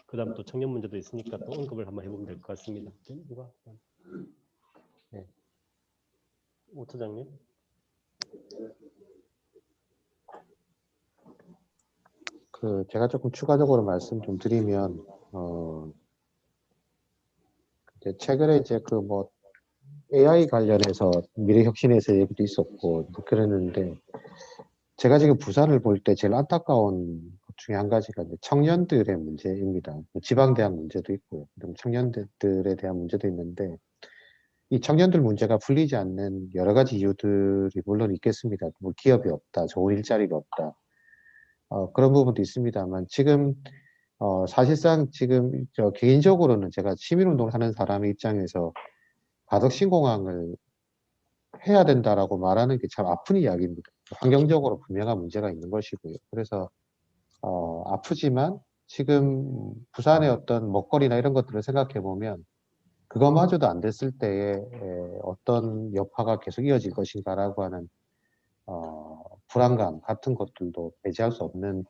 그다음 또 청년 문제도 있으니까 또 언급을 한번 해보면 될 것 같습니다. 누가? 네. 오 차장님. 제가 조금 추가적으로 말씀 좀 드리면, 이제 최근에 이제 뭐 AI 관련해서 미래혁신에서 얘기도 있었고, 그랬는데, 제가 지금 부산을 볼 때 제일 안타까운 것 중에 한 가지가 이제 청년들의 문제입니다. 지방대학 문제도 있고, 청년들에 대한 문제도 있는데, 이 청년들 문제가 풀리지 않는 여러 가지 이유들이 물론 있겠습니다. 뭐 기업이 없다, 좋은 일자리가 없다. 그런 부분도 있습니다만 지금 사실상 지금 개인적으로는 제가 시민운동을 하는 사람의 입장에서 가덕신공항을 해야 된다라고 말하는 게 참 아픈 이야기입니다. 환경적으로 분명한 문제가 있는 것이고요. 그래서 아프지만 지금 부산의 어떤 먹거리나 이런 것들을 생각해 보면 그것마저도 안 됐을 때에 어떤 여파가 계속 이어질 것인가라고 하는 불안감 같은 것들도 배제할 수 없는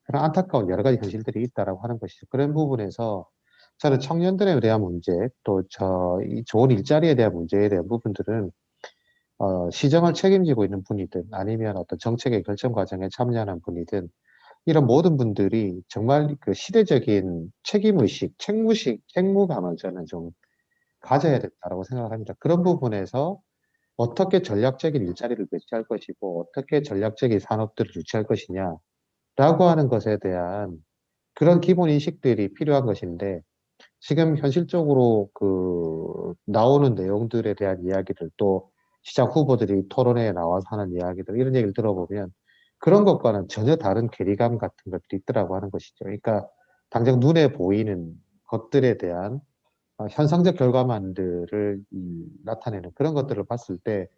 그런 안타까운 여러 가지 현실들이 있다라고 하는 것이죠. 그런 부분에서 저는 청년들에 대한 문제, 또 이 좋은 일자리에 대한 문제에 대한 부분들은 시정을 책임지고 있는 분이든 아니면 어떤 정책의 결정 과정에 참여하는 분이든 이런 모든 분들이 정말 그 시대적인 책임의식, 책무감을 저는 좀 가져야 된다고 생각합니다. 그런 부분에서 어떻게 전략적인 일자리를 배치할 것이고 어떻게 전략적인 산업들을 유치할 것이냐라고 하는 것에 대한 그런 기본 인식들이 필요한 것인데 지금 현실적으로 그 나오는 내용들에 대한 이야기들 또 시장 후보들이 토론회에 나와서 하는 이야기들 이런 얘기를 들어보면 그런 것과는 전혀 다른 괴리감 같은 것들이 있더라고 하는 것이죠. 그러니까 당장 눈에 보이는 것들에 대한 현상적 결과만들을 나타내는 그런 것들을 봤을 때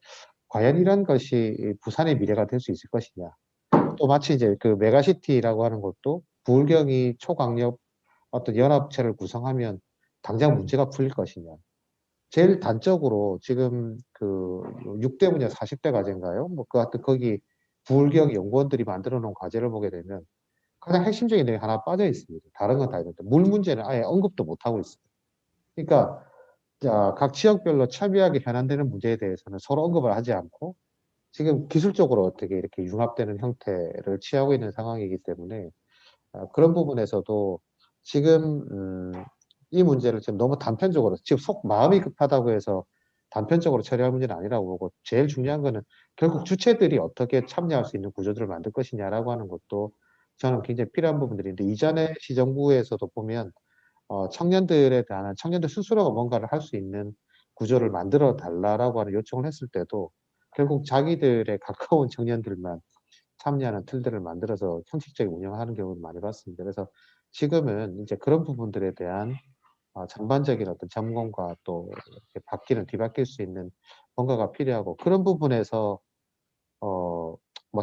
과연 이런 것이 부산의 미래가 될 수 있을 것이냐. 또 마치 이제 그 메가시티라고 하는 것도 부울경이 초강력 어떤 연합체를 구성하면 당장 문제가 풀릴 것이냐. 제일 단적으로 지금 그 6대문제 40대 과제인가요? 뭐 그 하여튼 거기 부울경 연구원들이 만들어 놓은 과제를 보게 되면 가장 핵심적인 내용이 하나 빠져 있습니다. 다른 건 다 있는데 물 문제는 아예 언급도 못 하고 있습니다. 그러니까 각 지역별로 첨예하게 현안되는 문제에 대해서는 서로 언급을 하지 않고 지금 기술적으로 어떻게 이렇게 융합되는 형태를 취하고 있는 상황이기 때문에 그런 부분에서도 지금 이 문제를 지금 너무 단편적으로 지금 마음이 급하다고 해서 단편적으로 처리할 문제는 아니라고 보고 제일 중요한 거는 결국 주체들이 어떻게 참여할 수 있는 구조들을 만들 것이냐라고 하는 것도 저는 굉장히 필요한 부분들인데 이전에 시정부에서도 보면 청년들에 대한 청년들 스스로가 뭔가를 할 수 있는 구조를 만들어 달라라고 하는 요청을 했을 때도 결국 자기들의 가까운 청년들만 참여하는 틀들을 만들어서 형식적인 운영하는 경우를 많이 봤습니다. 그래서 지금은 이제 그런 부분들에 대한 전반적인 어떤 점검과 또 이렇게 뒤바뀔 수 있는 뭔가가 필요하고 그런 부분에서 뭐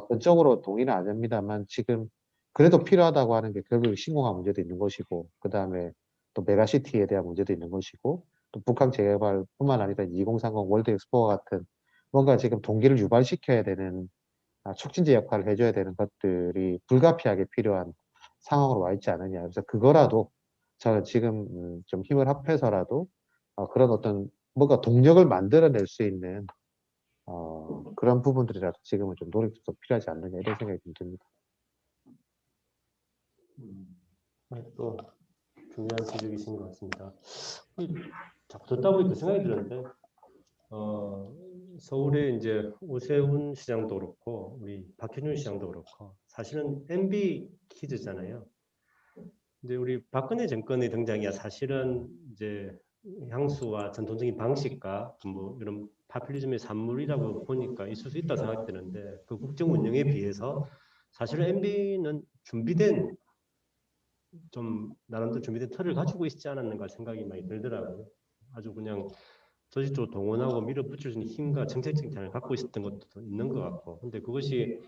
전적으로 동의는 안 합니다만 지금 그래도 필요하다고 하는 게 결국 신공항 문제도 있는 것이고 그 다음에 또 메가시티에 대한 문제도 있는 것이고 또 북한 재개발뿐만 아니라 2030 월드 엑스포와 같은 뭔가 지금 동기를 유발시켜야 되는 촉진제 역할을 해줘야 되는 것들이 불가피하게 필요한 상황으로 와 있지 않느냐. 그래서 그거라도 저는 지금 좀 힘을 합해서라도 그런 어떤 뭔가 동력을 만들어낼 수 있는 그런 부분들이라도 지금은 좀 노력이 더 필요하지 않느냐 이런 생각이 좀 듭니다. 또 중요한 지적이신 것 같습니다. 자꾸 듣다 보니까 생각이 드는데 서울에 이제 오세훈 시장도 그렇고 우리 박현준 시장도 그렇고 사실은 MB 키즈잖아요. 이제 우리 박근혜 정권의 등장이야 사실은 이제 향수와 전통적인 방식과 뭐 이런 파퓰리즘의 산물이라고 보니까 있을 수 있다 생각되는데 그 국정 운영에 비해서 사실은 MB는 준비된 좀 나름대로 준비된 틀을 가지고 있지 않았는가 생각이 많이 들더라고요. 아주 그냥 조직적으로 동원하고 밀어붙일 수 있는 힘과 정책적인 자를 갖고 있었던 것도 있는 것 같고 근데 그것이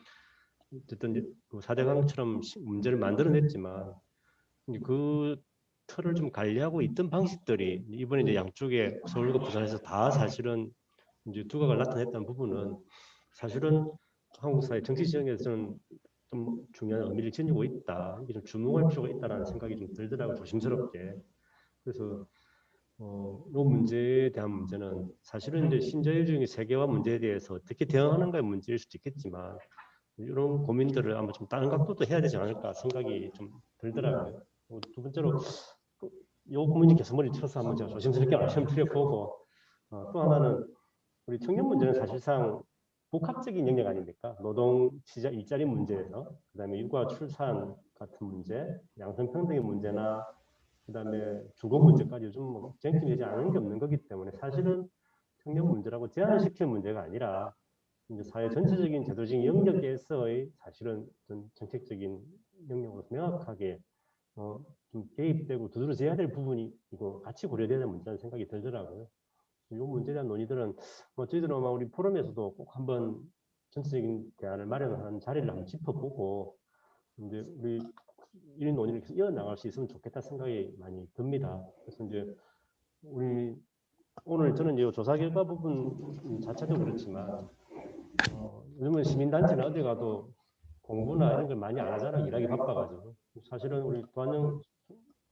어쨌든 그 4대강처럼 문제를 만들어냈지만 그 틀을 좀 관리하고 있던 방식들이 이번에 이제 양쪽에 서울과 부산에서 다 사실은 이제 두각을 나타냈다는 부분은 사실은 한국 사회 정치 지형에서는 좀 중요한 의미를 지니고 있다. 이게 좀 주목할 필요가 있다라는 생각이 좀 들더라고요. 조심스럽게. 그래서 이 문제에 대한 문제는 사실은 이제 신자유주의 세계화 문제에 대해서 어떻게 대응하는가의 문제일 수도 있겠지만 이런 고민들을 아마 좀 다른 각도도 해야 되지 않을까 생각이 좀 들더라고요. 두 번째로 이 고민이 계속 머리 쳐서 한번 제가 조심스럽게 말씀드려보고 또 하나는 우리 청년 문제는 사실상 복합적인 영역 아닙니까? 노동 시장 일자리 문제에서 그다음에 육아 출산 같은 문제, 양성평등의 문제나 그다음에 주거 문제까지 요즘 뭐 쟁점이 되지 않은 게 없는 거기 때문에 사실은 청년 문제라고 제한을 시키는 문제가 아니라 이제 사회 전체적인 제도적인 영역에서의 사실은 좀 정책적인 영역으로 명확하게 좀 개입되고 두드러져야 될 부분이 이거 같이 고려돼야 될 문제라는 생각이 들더라고요. 이 문제에 대한 논의들은 저희들은 아마 우리 포럼에서도 꼭 한번 전체적인 대안을 마련하는 자리를 한번 짚어보고 이제 우리 이런 논의를 계속 이어나갈 수 있으면 좋겠다 생각이 많이 듭니다. 그래서 이제 우리 오늘 저는 이제 조사 결과 부분 자체도 그렇지만 요즘은 시민단체는 어디 가도 공부나 이런 걸 많이 안 하잖아. 일하기 바빠가지고. 사실은 우리 도한영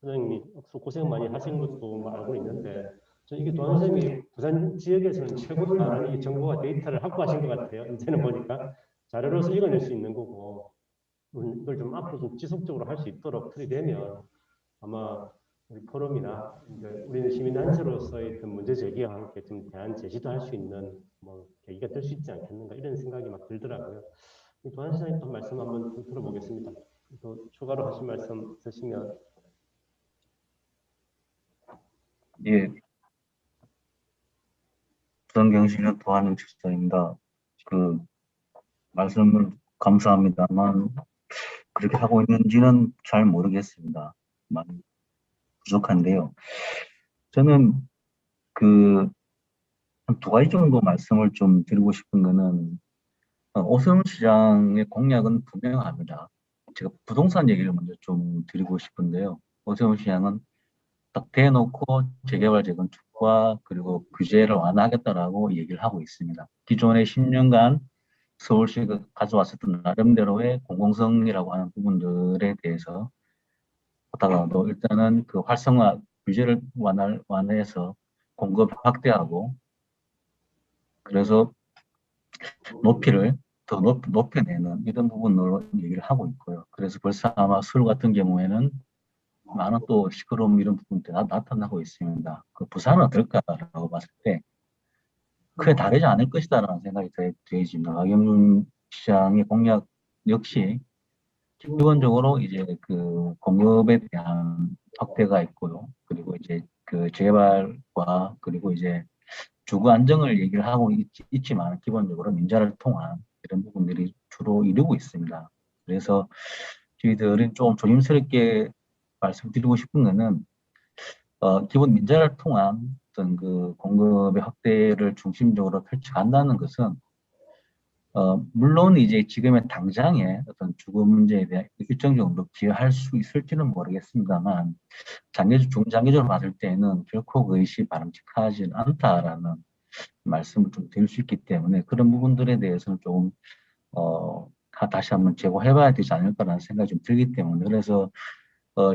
선생님이 고생 많이 하신 것도 뭐 알고 있는데, 저 이게 도한영 선생님이 부산 지역에서는 최고로 많은 이 정보와 데이터를 확보하신 것 같아요. 이제는 보니까 자료로서 읽어낼 수 있는 거고, 이걸 좀 앞으로 좀 지속적으로 할 수 있도록 틀이 되면 아마 우리 포럼이나 이제 우리는 시민단체로서의 어떤 문제 제기와 함께 좀 대안 제시도 할 수 있는 뭐 계기가 될 수 있지 않겠는가 이런 생각이 막 들더라고요. 도한 선생님 또 말씀 한번 좀 들어보겠습니다. 또 추가로 하실 말씀 있으시면. 예, 부산경실련 도한영 출사입니다. 그 말씀을 감사합니다만 그렇게 하고 있는지는 잘 모르겠습니다. 많이 부족한데요. 저는 그 한 두 가지 정도 말씀을 좀 드리고 싶은 거는 오세훈 시장의 공약은 분명합니다. 제가 부동산 얘기를 먼저 좀 드리고 싶은데요. 오세훈 시장은 딱 대놓고 재개발 재건축과 그리고 규제를 완화하겠다라고 얘기를 하고 있습니다. 기존의 10년간 서울시가 가져왔었던 나름대로의 공공성이라고 하는 부분들에 대해서 하다가도 일단은 그 활성화 규제를 완화해서 공급 확대하고 그래서 높이를 더 높여내는 이런 부분으로 얘기를 하고 있고요. 그래서 벌써 아마 서울 같은 경우에는 많은 또 시끄러움 이런 부분들이 나타나고 있습니다. 그 부산은 어떨까라고 봤을 때 크게 다르지 않을 것이다라는 생각이 들어집니다. 박영준 시장의 공약 역시 기본적으로 이제 그 공급에 대한 확대가 있고요. 그리고 이제 그 재개발과 그리고 이제 주거 안정을 얘기를 하고 있지만 기본적으로 민자를 통한 이런 부분들이 주로 이루고 있습니다. 그래서 저희들은 좀 조심스럽게 말씀드리고 싶은 거는 기본 민자를 통한 어떤 그 공급의 확대를 중심적으로 펼쳐간다는 것은 물론 이제 지금의 당장의 어떤 주거 문제에 대한 일정 정도 기여할 수 있을지는 모르겠습니다만 중장기적으로 봤을 때는 결코 그것이 바람직하지 않다라는 말씀을 좀 드릴 수 있기 때문에 그런 부분들에 대해서는 조금 다시 한번 재고해봐야 되지 않을까라는 생각이 좀 들기 때문에 그래서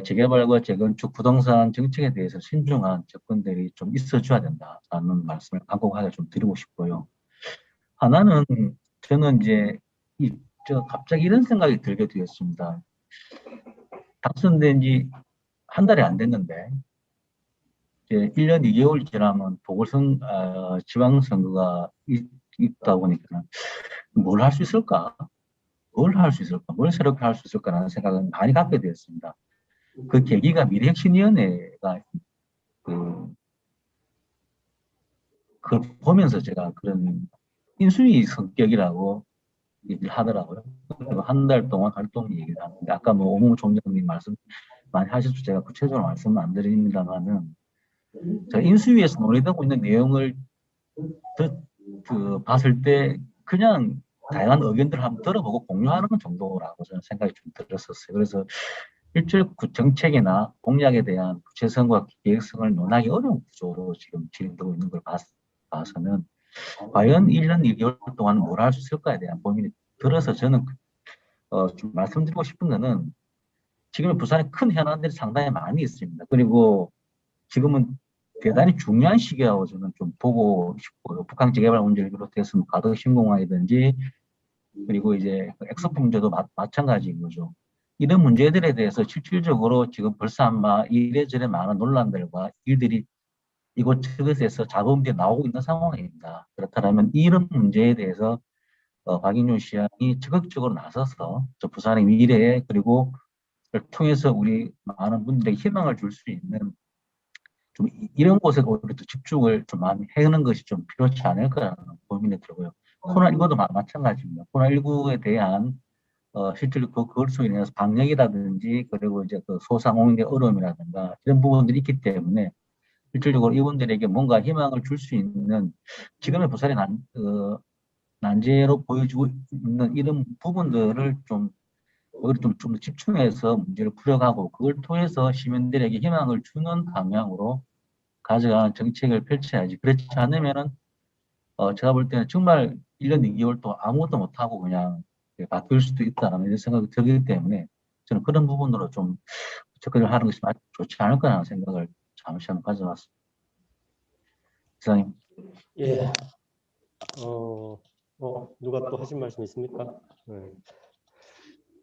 재개발과 재건축 부동산 정책에 대해서 신중한 접근들이 좀 있어줘야 된다라는 말씀을 간곡하게 좀 드리고 싶고요. 하나는 저는 이제 갑자기 이런 생각이 들게 되었습니다. 당선된 지 한 달이 안 됐는데 이제 1년 2개월 지나면 지방선거가 있다 보니까 뭘 할 수 있을까? 뭘 할 수 있을까? 뭘 새롭게 할 수 있을까라는 생각을 많이 갖게 되었습니다. 그 계기가 미래혁신위원회가 그걸 보면서 제가 그런 인수위 성격이라고 얘기를 하더라고요. 한 달 동안 활동 얘기를 하는데 아까 뭐 오모 총장님 말씀 많이 하셔서 제가 구체적으로 말씀은 안 드립니다만은 제가 인수위에서 논의되고 있는 내용을 봤을 때 그냥 다양한 의견들을 한번 들어보고 공유하는 정도라고 저는 생각이 좀 들었었어요. 그래서 실질 정책이나 공약에 대한 구체성과 계획성을 논하기 어려운 구조로 지금 진행되고 있는 걸 봐서는 과연 1년 2개월 동안 뭘 할 수 있을까에 대한 고민이 들어서 저는 좀 말씀드리고 싶은 거는 지금 부산에 큰 현안들이 상당히 많이 있습니다. 그리고 지금은 대단히 중요한 시기라고 저는 좀 보고 싶고요. 북한 재개발 문제를 비롯해서 뭐 가덕 신공항이든지 그리고 이제 엑소프 문제도 마찬가지인 거죠. 이런 문제들에 대해서 실질적으로 지금 벌써 아마 이래저래 많은 논란들과 일들이 이곳저곳에서 자본들이 나오고 있는 상황입니다. 그렇다면 이런 문제에 대해서 박인준 시장이 적극적으로 나서서 저 부산의 미래에 그리고 를 통해서 우리 많은 분들에게 희망을 줄 수 있는 좀 이런 곳에 오히려 또 집중을 좀 많이 하는 것이 좀 필요하지 않을까라는 고민이 들고요. 코로나19도 마찬가지입니다. 코로나19에 대한 실제로 그것으로 인해서 방역이라든지 그리고 이제 그 소상공인의 어려움이라든가 이런 부분들이 있기 때문에 실질적으로 이분들에게 뭔가 희망을 줄 수 있는 지금의 부산의 난제로 보여지고 있는 이런 부분들을 좀 집중해서 문제를 풀어가고 그걸 통해서 시민들에게 희망을 주는 방향으로 가져가는 정책을 펼쳐야지. 그렇지 않으면은 제가 볼 때는 정말 1년 2개월 동안 아무것도 못하고 그냥 바뀔 수도 있다는 이런 생각이 들기 때문에 저는 그런 부분으로 좀 접근을 하는 것이 좋지 않을까라는 생각을 잠시 한번 가져봤습니다. 이사님. 예. 누가 또 하신 말씀 있습니까? 네.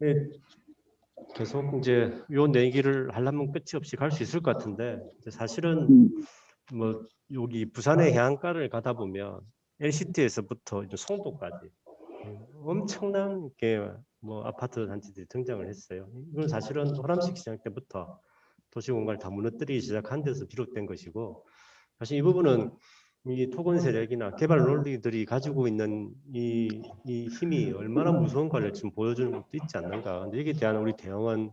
예, 계속 이제 요 내기를 하려면 끝이 없이 갈 수 있을 것 같은데 이제 사실은 뭐 여기 부산의 해안가를 가다 보면 LCT에서부터 이제 송도까지 엄청난 게 뭐 아파트 단지들이 등장을 했어요. 이건 사실은 호남식 시장 때부터 도시공간을 다 무너뜨리기 시작한 데서 비롯된 것이고 사실 이 부분은 이 토건 세력이나 개발 논리들이 가지고 있는 이 힘이 얼마나 무서운가를 지금 보여주는 것도 있지 않는가. 근데 여기에 대한 우리 대응은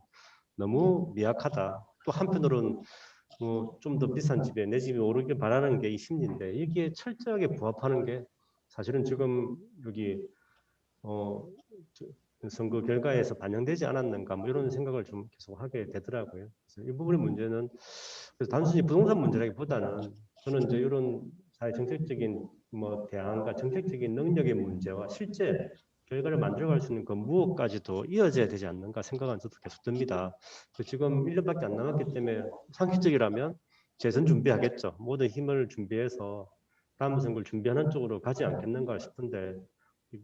너무 미약하다. 또 한편으로는 뭐 좀 더 비싼 집에 내 집이 오르길 바라는 게 이 심리인데 여기에 철저하게 부합하는 게 사실은 지금 여기 선거 결과에서 반영되지 않았는가 뭐 이런 생각을 좀 계속 하게 되더라고요. 그래서 이 부분의 문제는 그래서 단순히 부동산 문제라기보다는 저는 이제 이런 사회 정책적인 뭐 대안과 정책적인 능력의 문제와 실제 결과를 만들어갈 수 있는 그 무엇까지도 이어져야 되지 않는가 생각은 저도 계속 듭니다. 지금 1년밖에 안 남았기 때문에 상식적이라면 재선 준비하겠죠. 모든 힘을 준비해서 다음 선거를 준비하는 쪽으로 가지 않겠는가 싶은데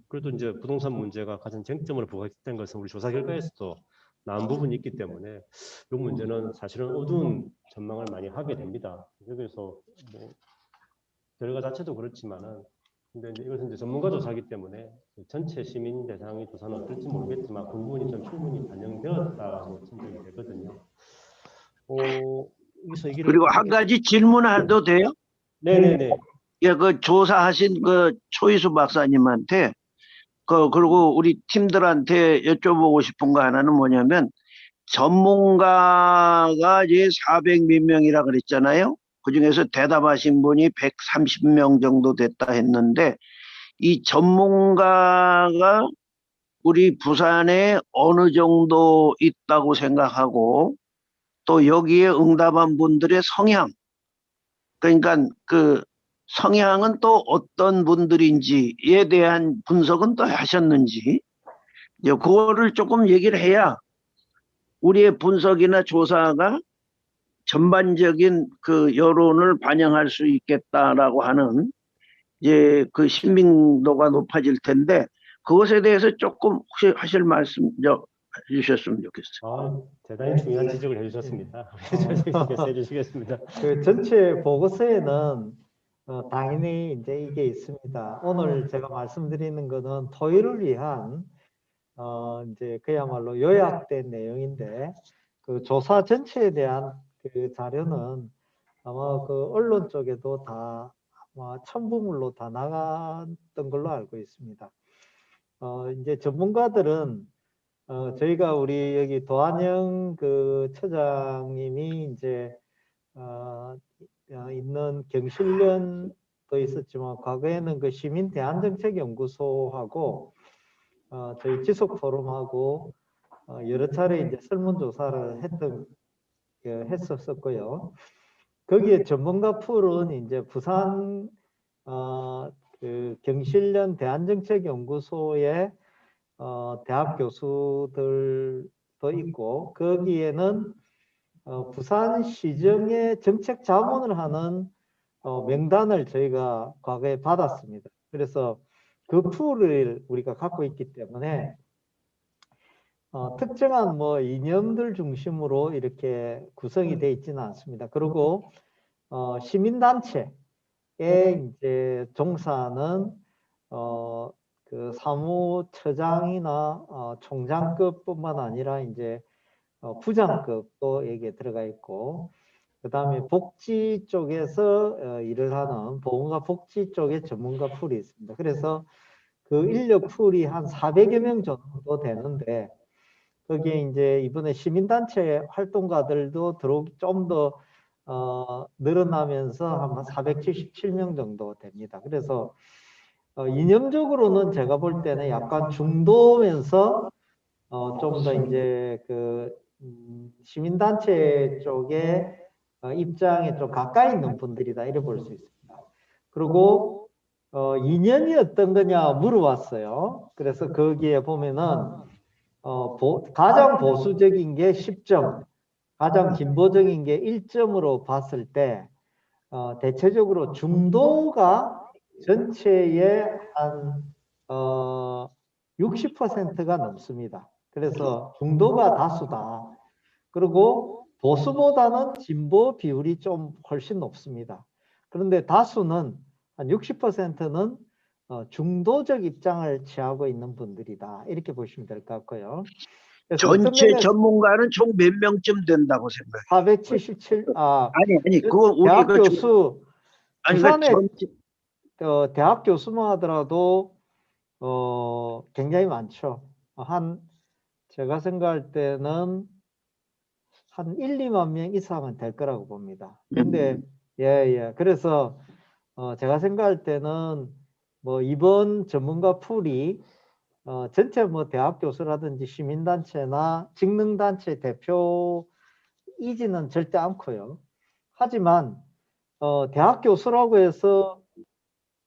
그래도 이제 부동산 문제가 가장 쟁점으로 부각된 것은 우리 조사 결과에서도 나온 부분이 있기 때문에 이 문제는 사실은 어두운 전망을 많이 하게 됩니다. 여기서 뭐 결과 자체도 그렇지만은 근데 이제 이것은 이제 전문가 조사이기 때문에 전체 시민 대상의 조사는 어떨지 모르겠지만 그 부분이 좀 충분히 반영되었다고 생각이 되거든요. 여기서 얘기를 그리고 한 가지 질문해도 돼요? 네네네. 예, 그 조사하신 그 초이수 박사님한테 그리고 우리 팀들한테 여쭤보고 싶은 거 하나는 뭐냐면 전문가가 이제 400몇 명이라 그랬잖아요. 그중에서 대답하신 분이 130명 정도 됐다 했는데 이 전문가가 우리 부산에 어느 정도 있다고 생각하고 또 여기에 응답한 분들의 성향 그러니까 그 성향은 또 어떤 분들인지에 대한 분석은 또 하셨는지 그거를 조금 얘기를 해야 우리의 분석이나 조사가 전반적인 그 여론을 반영할 수 있겠다라고 하는 이제 그 신빙도가 높아질 텐데 그것에 대해서 조금 혹시 하실 말씀 해주셨으면 좋겠어요. 대단히 중요한 지적을 해주셨습니다. 해주시겠습니다. 그 전체 보고서에는 당연히 이제 이게 있습니다. 오늘 제가 말씀드리는 거는 토의를 위한 이제 그야말로 요약된 내용인데 그 조사 전체에 대한 그 자료는 아마 그 언론 쪽에도 다 아마 첨부물로 다 나갔던 걸로 알고 있습니다. 이제 전문가들은 저희가 우리 여기 도한영 그 처장님이 이제 있는 경실련도 있었지만 과거에는 그 시민대안정책연구소하고 저희 지속포럼하고 여러 차례 이제 설문조사를 했었고요. 거기에 전문가 풀은 이제 부산 그 경실련 대안정책연구소의 대학 교수들도 있고 거기에는 부산시정의 정책 자문을 하는 명단을 저희가 과거에 받았습니다. 그래서 그 풀을 우리가 갖고 있기 때문에 특정한 뭐 이념들 중심으로 이렇게 구성이 되어 있지는 않습니다. 그리고 시민단체에 이제 종사는 그 사무처장이나 총장급뿐만 아니라 이제 부장급도 여기에 들어가 있고 그 다음에 복지 쪽에서 일을 하는 보건과 복지 쪽에 전문가 풀이 있습니다. 그래서 그 인력 풀이 한 400여 명 정도 되는데 거기에 이제 이번에 시민단체 활동가들도 좀 더 늘어나면서 한 477명 정도 됩니다. 그래서 이념적으로는 제가 볼 때는 약간 중도면서 좀 더 이제 그 시민단체 쪽에 입장에 좀 가까이 있는 분들이다 이렇게 볼 수 있습니다. 그리고 2년이 어떤 거냐 물어봤어요. 그래서 거기에 보면은 가장 보수적인 게 10점, 가장 진보적인 게 1점으로 봤을 때 대체적으로 중도가 전체의 한 60%가 넘습니다. 그래서 중도가 다수다. 그리고 보수보다는 진보 비율이 좀 훨씬 높습니다. 그런데 다수는 한 60%는 중도적 입장을 취하고 있는 분들이다. 이렇게 보시면 될 것 같고요. 그래서 어떤 전체 면에서 전문가는 총 몇 명쯤 된다고 생각해요? 477, 아니, 그거 우리 대학 그 교수, 아니, 그 부산의 전체, 대학 교수만 하더라도 굉장히 많죠. 제가 생각할 때는 한 1, 2만 명 이상은 될 거라고 봅니다. 근데 예. 그래서 제가 생각할 때는 뭐 이번 전문가 풀이 전체 뭐 대학 교수라든지 시민단체나 직능단체 대표이지는 절대 않고요. 하지만 대학 교수라고 해서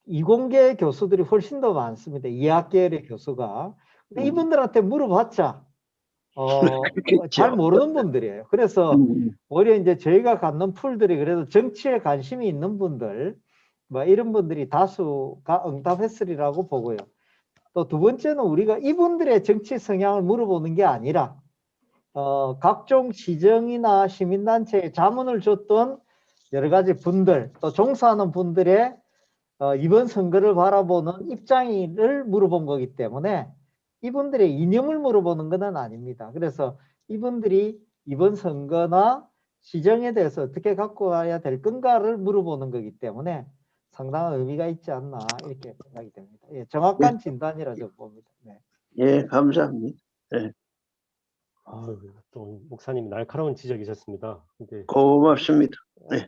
이공계 교수들이 훨씬 더 많습니다. 이학계열의 교수가. 근데 이분들한테 물어봤자 잘 모르는 분들이에요. 그래서 오히려 이제 저희가 갖는 풀들이 그래도 정치에 관심이 있는 분들, 뭐 이런 분들이 다수가 응답했으리라고 보고요. 또 두 번째는 우리가 이분들의 정치 성향을 물어보는 게 아니라 각종 시정이나 시민단체에 자문을 줬던 여러 가지 분들, 또 종사하는 분들의 이번 선거를 바라보는 입장을 물어본 거기 때문에 이분들의 이념을 물어보는 건 아닙니다. 그래서 이분들이 이번 선거나 시정에 대해서 어떻게 갖고 가야 될 건가를 물어보는 거기 때문에 상당한 의미가 있지 않나 이렇게 생각이 됩니다. 예, 정확한 진단이라 저 봅니다. 네. 예, 감사합니다. 예, 또 목사님이 날카로운 지적이셨습니다. 근데 고맙습니다. 네.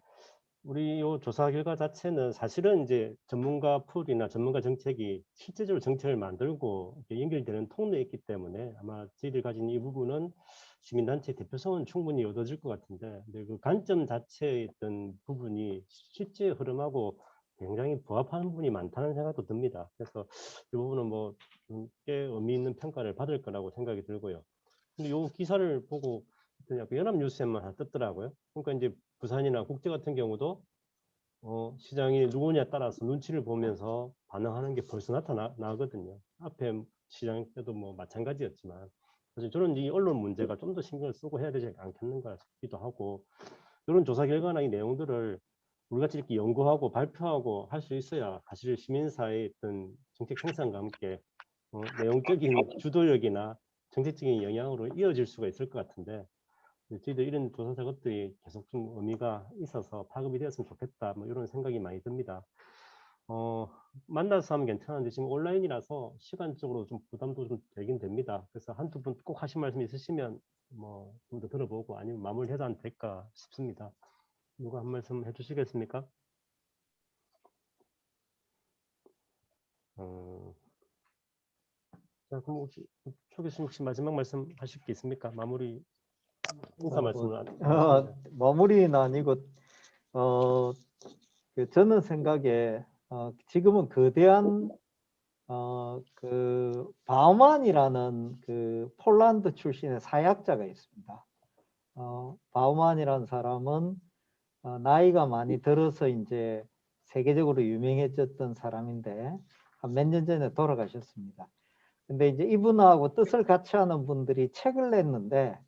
우리 요 조사 결과 자체는 사실은 이제 전문가 풀이나 전문가 정책이 실제적으로 정책을 만들고 이렇게 연결되는 통로에 있기 때문에 아마 저희들 가진 이 부분은 시민단체 대표성은 충분히 얻어질 것 같은데, 근데 그 관점 자체에 있던 부분이 실제 흐름하고 굉장히 부합하는 부분이 많다는 생각도 듭니다. 그래서 이 부분은 뭐 꽤 의미 있는 평가를 받을 거라고 생각이 들고요. 근데 요 기사를 보고 연합뉴스에만 하나 떴더라고요. 그러니까 이제 부산이나 국제 같은 경우도 시장이 누구냐에 따라서 눈치를 보면서 반응하는 게 벌써 나거든요. 앞에 시장 때도 뭐 마찬가지였지만 사실 저는 이 언론 문제가 좀 더 신경을 쓰고 해야 되지 않겠는가 싶기도 하고, 이런 조사 결과나 이 내용들을 우리같이 이렇게 연구하고 발표하고 할 수 있어야 사실 시민사회의 어떤 정책 생산과 함께 내용적인 주도력이나 정책적인 영향으로 이어질 수가 있을 것 같은데, 저희도 이런 조사 작업들이 계속 좀 의미가 있어서 파급이 되었으면 좋겠다, 뭐 이런 생각이 많이 듭니다. 만나서 하면 괜찮은데 지금 온라인이라서 시간적으로 좀 부담도 좀 되긴 됩니다. 그래서 한두 분 꼭 하신 말씀 있으시면 뭐 좀 더 들어보고 아니면 마무리해도 안 될까 싶습니다. 누가 한 말씀 해주시겠습니까? 자, 그럼 혹시 초 교수님 혹시 마지막 말씀 하실 게 있습니까? 마무리 인사 말씀을 마무리는 아니고 저는 생각에 지금은 거대한 그 바우만이라는 그 폴란드 출신의 사회학자가 있습니다. 바우만이라는 사람은 나이가 많이 들어서 이제 세계적으로 유명해졌던 사람인데 한 몇 년 전에 돌아가셨습니다. 근데 이제 이분하고 뜻을 같이 하는 분들이 책을 냈는데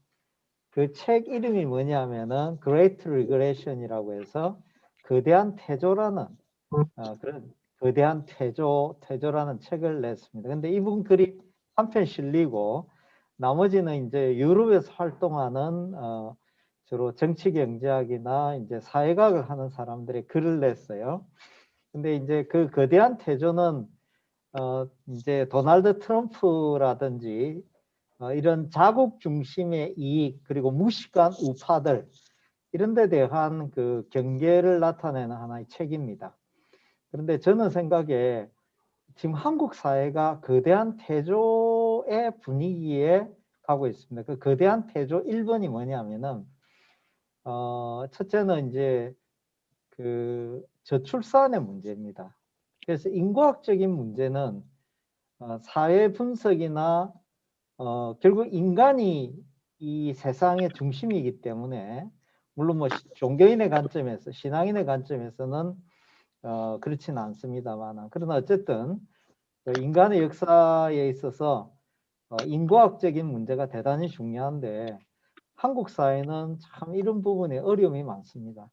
그 책 이름이 뭐냐면은 Great Regression이라고 해서 거대한 퇴조라는 그런 거대한 퇴조라는 책을 냈습니다. 근데 이분 글이 한 편 실리고 나머지는 이제 유럽에서 활동하는 주로 정치 경제학이나 이제 사회학을 하는 사람들의 글을 냈어요. 근데 이제 그 거대한 퇴조는 이제 도널드 트럼프라든지 이런 자국 중심의 이익 그리고 무식한 우파들 이런 데 대한 그 경계를 나타내는 하나의 책입니다. 그런데 저는 생각에 지금 한국 사회가 거대한 퇴조의 분위기에 가고 있습니다. 그 거대한 퇴조 1번이 뭐냐면은 첫째는 이제 그 저출산의 문제입니다. 그래서 인과학적인 문제는 사회 분석이나 결국 인간이 이 세상의 중심이기 때문에 물론 뭐 종교인의 관점에서 신앙인의 관점에서는 그렇지는 않습니다만 그러나 어쨌든 인간의 역사에 있어서 인과학적인 문제가 대단히 중요한데 한국 사회는 참 이런 부분에 어려움이 많습니다.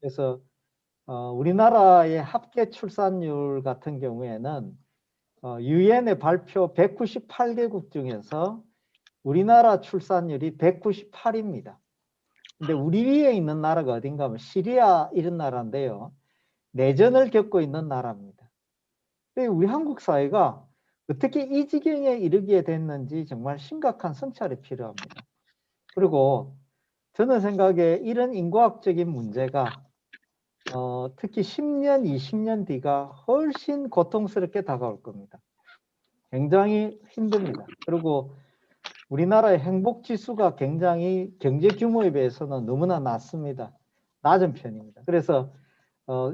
그래서 우리나라의 합계 출산율 같은 경우에는 유엔의 발표 198개국 중에서 우리나라 출산율이 198입니다. 근데 우리 위에 있는 나라가 어딘가 하면 시리아 이런 나라인데요. 내전을 겪고 있는 나라입니다. 근데 우리 한국 사회가 어떻게 이 지경에 이르게 됐는지 정말 심각한 성찰이 필요합니다. 그리고 저는 생각에 이런 인과학적인 문제가 특히 10년, 20년 뒤가 훨씬 고통스럽게 다가올 겁니다. 굉장히 힘듭니다. 그리고 우리나라의 행복 지수가 굉장히 경제 규모에 비해서는 너무나 낮습니다. 낮은 편입니다. 그래서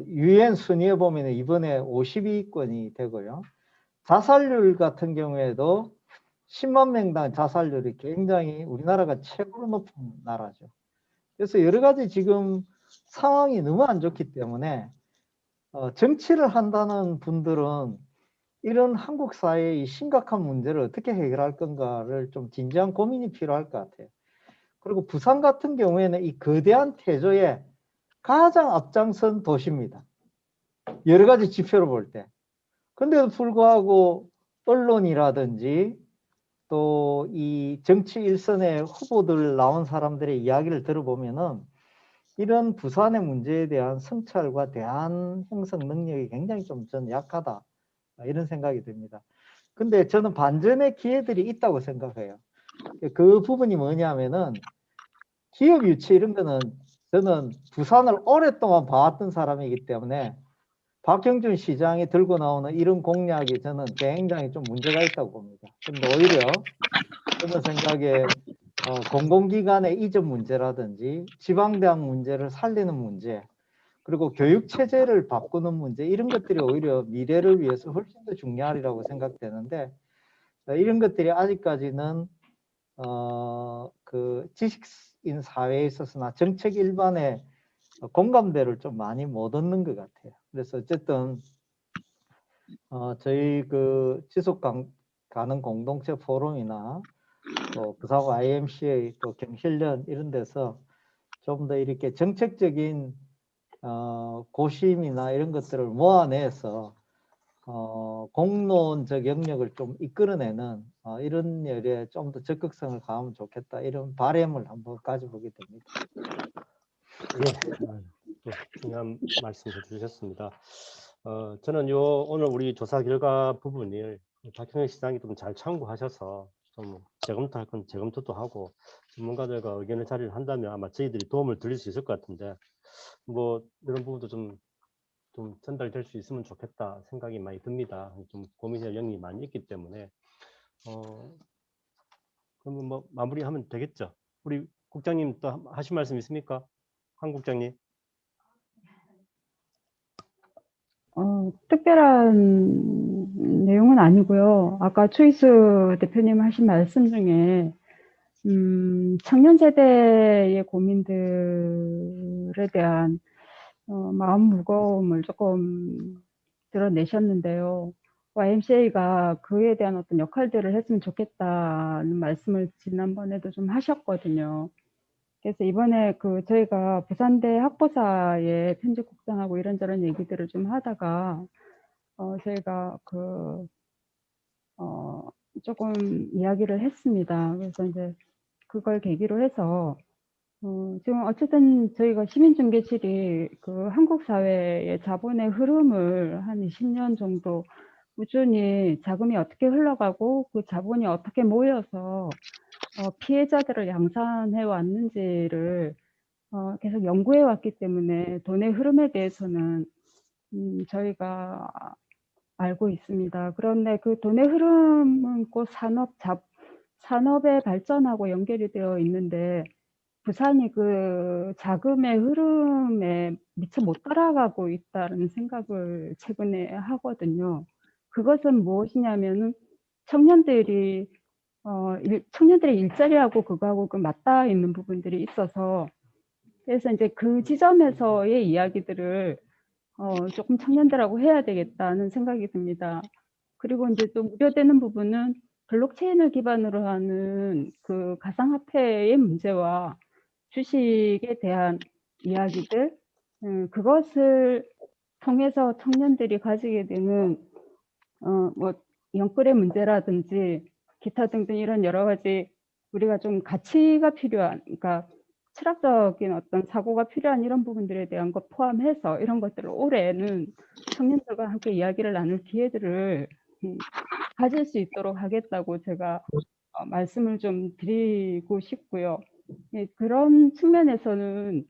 유엔 순위에 보면 이번에 52위권이 되고요. 자살률 같은 경우에도 10만 명당 자살률이 굉장히 우리나라가 최고로 높은 나라죠. 그래서 여러 가지 지금 상황이 너무 안 좋기 때문에 정치를 한다는 분들은 이런 한국 사회의 이 심각한 문제를 어떻게 해결할 건가를 좀 진지한 고민이 필요할 것 같아요. 그리고 부산 같은 경우에는 이 거대한 태조의 가장 앞장선 도시입니다. 여러 가지 지표를 볼 때. 근데도 불구하고 언론이라든지 또 이 정치 일선의 후보들 나온 사람들의 이야기를 들어보면은 이런 부산의 문제에 대한 성찰과 대안 형성 능력이 굉장히 좀 저는 약하다. 이런 생각이 듭니다. 근데 저는 반전의 기회들이 있다고 생각해요. 그 부분이 뭐냐면은 기업 유치 이런 거는 저는 부산을 오랫동안 봐왔던 사람이기 때문에 박형준 시장이 들고 나오는 이런 공약이 저는 굉장히 좀 문제가 있다고 봅니다. 근데 오히려 저는 생각에 공공기관의 이전 문제라든지 지방대학 문제를 살리는 문제 그리고 교육체제를 바꾸는 문제 이런 것들이 오히려 미래를 위해서 훨씬 더 중요하리라고 생각되는데 이런 것들이 아직까지는 그 지식인 사회에 있어서나 정책 일반의 공감대를 좀 많이 못 얻는 것 같아요. 그래서 어쨌든 저희 그 지속 가능 공동체 포럼이나 또 부산 IMCA 또 경실련 이런 데서 좀 더 이렇게 정책적인 고심이나 이런 것들을 모아내서 공론적 영역을 좀 이끌어내는 이런 일에 좀 더 적극성을 가하면 좋겠다 이런 바람을 한번 가져보게 됩니다. 예, 또 중요한 말씀 해주셨습니다. 저는 오늘 우리 조사 결과 부분을 박형현 시장이 좀 잘 참고하셔서 좀 재검토할 건 재검토도 하고 전문가들과 의견을 자리를 한다면 아마 저희들이 도움을 드릴 수 있을 것 같은데 뭐 이런 부분도 좀 전달될 수 있으면 좋겠다 생각이 많이 듭니다. 좀 고민할 영역이 많이 있기 때문에 그러면 뭐 마무리하면 되겠죠. 우리 국장님 또 하실 말씀 있습니까? 한 국장님. 특별한 내용은 아니고요. 아까 초이스 대표님 하신 말씀 중에 청년 세대의 고민들에 대한 마음 무거움을 조금 드러내셨는데요. YMCA가 그에 대한 어떤 역할들을 했으면 좋겠다는 말씀을 지난번에도 좀 하셨거든요. 그래서 이번에 저희가 부산대 학보사의 편집국장하고 이런저런 얘기들을 좀 하다가 저희가 조금 이야기를 했습니다. 그래서 이제 그걸 계기로 해서 지금 어쨌든 저희가 시민중개실이 한국 사회의 자본의 흐름을 한 20년 정도 꾸준히 자금이 어떻게 흘러가고 그 자본이 어떻게 모여서 피해자들을 양산해 왔는지를 계속 연구해 왔기 때문에 돈의 흐름에 대해서는 저희가 알고 있습니다. 그런데 그 돈의 흐름은 곧 산업의 발전하고 연결이 되어 있는데 부산이 그 자금의 흐름에 미처 못 따라가고 있다는 생각을 최근에 하거든요. 그것은 무엇이냐면은 청년들이 청년들의 일자리하고 그거하고 그 맞닿아 있는 부분들이 있어서, 그래서 이제 그 지점에서의 이야기들을 조금 청년들하고 해야 되겠다는 생각이 듭니다. 그리고 이제 또 우려되는 부분은 블록체인을 기반으로 하는 그 가상화폐의 문제와 주식에 대한 이야기들, 그것을 통해서 청년들이 가지게 되는 뭐 영끌의 문제라든지 기타 등등 이런 여러 가지 우리가 좀 가치가 필요한, 그러니까 철학적인 어떤 사고가 필요한 이런 부분들에 대한 것 포함해서 이런 것들을 올해는 청년들과 함께 이야기를 나눌 기회들을 가질 수 있도록 하겠다고 제가 말씀을 좀 드리고 싶고요. 예, 그런 측면에서는